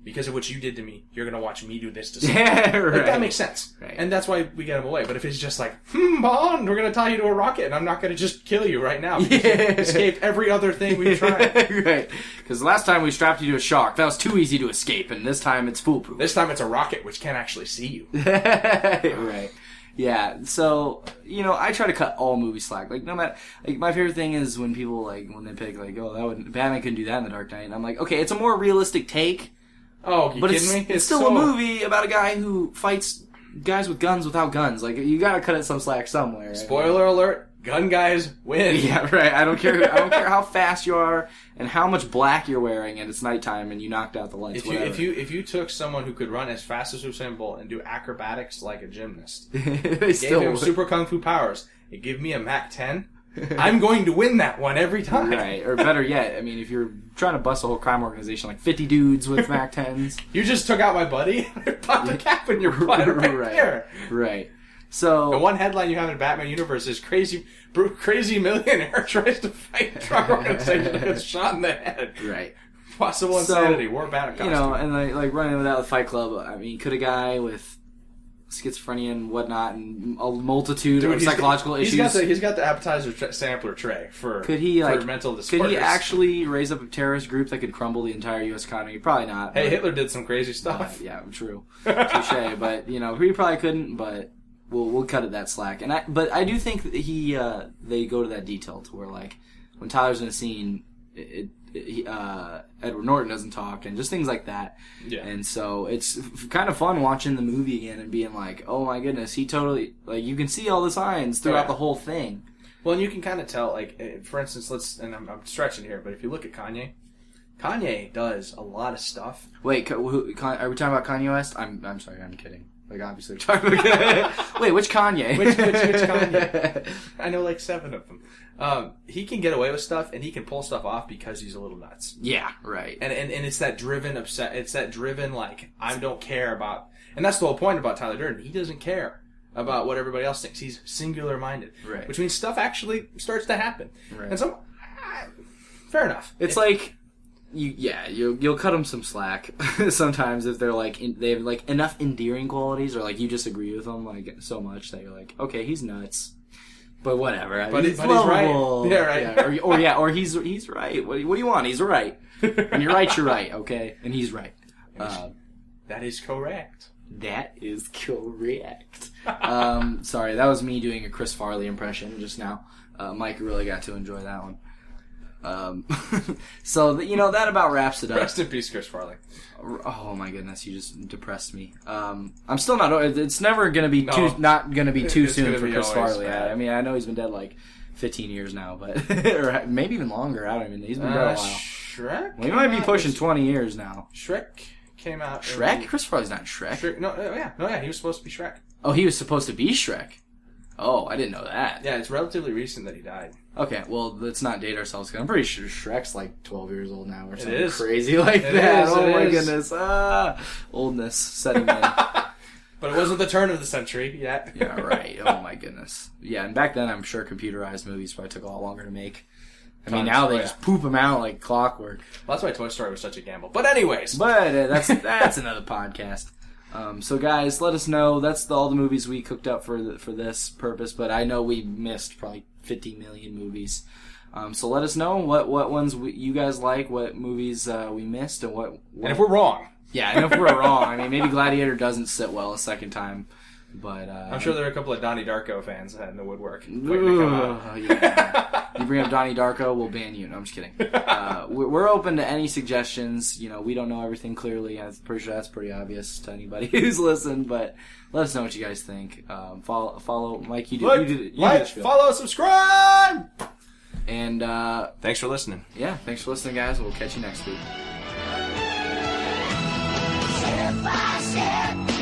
because of what you did to me, you're going to watch me do this to someone. Yeah, right. Like, that makes sense. Right. And that's why we get him away. But if it's just like, Bond, we're going to tie you to a rocket, and I'm not going to just kill you right now. Because you escaped every other thing we've tried. Right. Because last time we strapped you to a shark, that was too easy to escape, and this time it's foolproof. This time it's a rocket, which can't actually see you. Right. Yeah, so, I try to cut all movie slack. Like, no matter, like, my favorite thing is when people, like, when they pick, like, Batman couldn't do that in The Dark Knight. And I'm like, okay, it's a more realistic take. Oh, you kidding me? It's still a movie about a guy who fights guys with guns without guns. Like, you gotta cut it some slack somewhere. Spoiler alert, gun guys win. Yeah, right. I don't care how fast you are and how much black you're wearing and it's nighttime and you knocked out the lights. If you took someone who could run as fast as Usain Bolt and do acrobatics like a gymnast, gave him super kung fu powers, and give me a Mach 10, I'm going to win that one every time. Right. Or better yet, I mean, if you're trying to bust a whole crime organization, like 50 dudes with Mach 10s. You just took out my buddy and popped a cap in your butt right there. Right. So the one headline you have in Batman Universe is crazy millionaire tries to fight drug organization and gets shot in the head. Right. Possible insanity. War Batman costume. And like running with that with Fight Club, I mean, could a guy with schizophrenia and whatnot and a multitude of psychological issues. He's got the appetizer sampler tray for mental disorders. Could he actually raise up a terrorist group that could crumble the entire U.S. economy? Probably not. Hey, Hitler did some crazy stuff. Yeah, true. Touche. But he probably couldn't. But we'll cut it that slack. But I do think that they go to that detail to where, like, when Tyler's in a scene, Edward Norton doesn't talk and just things like that. Yeah. And so it's kind of fun watching the movie again and being like, oh my goodness, he totally, like, you can see all the signs throughout the whole thing. Well, and you can kind of tell, like, for instance, and I'm stretching here, but if you look at Kanye does a lot of stuff. Wait, are we talking about Kanye West? I'm sorry, I'm kidding. Like, obviously, we're talking about... Wait, which Kanye? Which Kanye? I know like 7 of them. He can get away with stuff, and he can pull stuff off because he's a little nuts. Yeah, right. And it's that driven it's that driven, like, I don't care about... And that's the whole point about Tyler Durden. He doesn't care about what everybody else thinks. He's singular-minded. Right. Which means stuff actually starts to happen. Right. And so, fair enough. It's like... You'll cut them some slack sometimes if they're like they have like enough endearing qualities, or like you disagree with them like so much that you're like, okay, he's nuts, but whatever. But he's right. Yeah, right. Yeah, or he's right. What do you want? He's right. When you're right, you're right. Okay, and he's right. That is correct. That is correct. Sorry, that was me doing a Chris Farley impression just now. Mike really got to enjoy that one. So that about wraps it up. Rest in peace, Chris Farley. Oh my goodness, you just depressed me. I'm still not. It's never gonna be not gonna be too soon for Chris Farley. I mean, I know he's been dead like 15 years now, but or maybe even longer. I don't even know. He's been dead a while. Shrek. Well, he might be pushing 20 years now. Shrek came out. Shrek? Chris Farley's not Shrek. No, he was supposed to be Shrek. Oh, he was supposed to be Shrek. Oh, I didn't know that. Yeah, it's relatively recent that he died. Okay, well, let's not date ourselves, because I'm pretty sure Shrek's like 12 years old now or something It is. crazy like It that. is, Oh it my is. goodness. Oldness setting in. But it wasn't the turn of the century yet. Yeah, right. Oh my goodness. Yeah, and back then I'm sure computerized movies probably took a lot longer to make. I mean, now they just poop them out like clockwork. Well, that's why Toy Story was such a gamble. But anyways. But that's another podcast. So guys, let us know. That's all the movies we cooked up for this purpose. But I know we missed probably 50 million movies. So let us know what ones you guys like, what movies we missed, and what. And if we're wrong. Yeah, and if we're wrong. I mean, maybe Gladiator doesn't sit well a second time. But I'm sure there are a couple of Donnie Darko fans in the woodwork. Yeah. You bring up Donnie Darko, we'll ban you. No, I'm just kidding. We're open to any suggestions. We don't know everything clearly. I'm pretty sure that's pretty obvious to anybody who's listened. But let us know what you guys think. Follow Mike. You did Follow, subscribe, and thanks for listening. Yeah, thanks for listening, guys. We'll catch you next week. Step by step.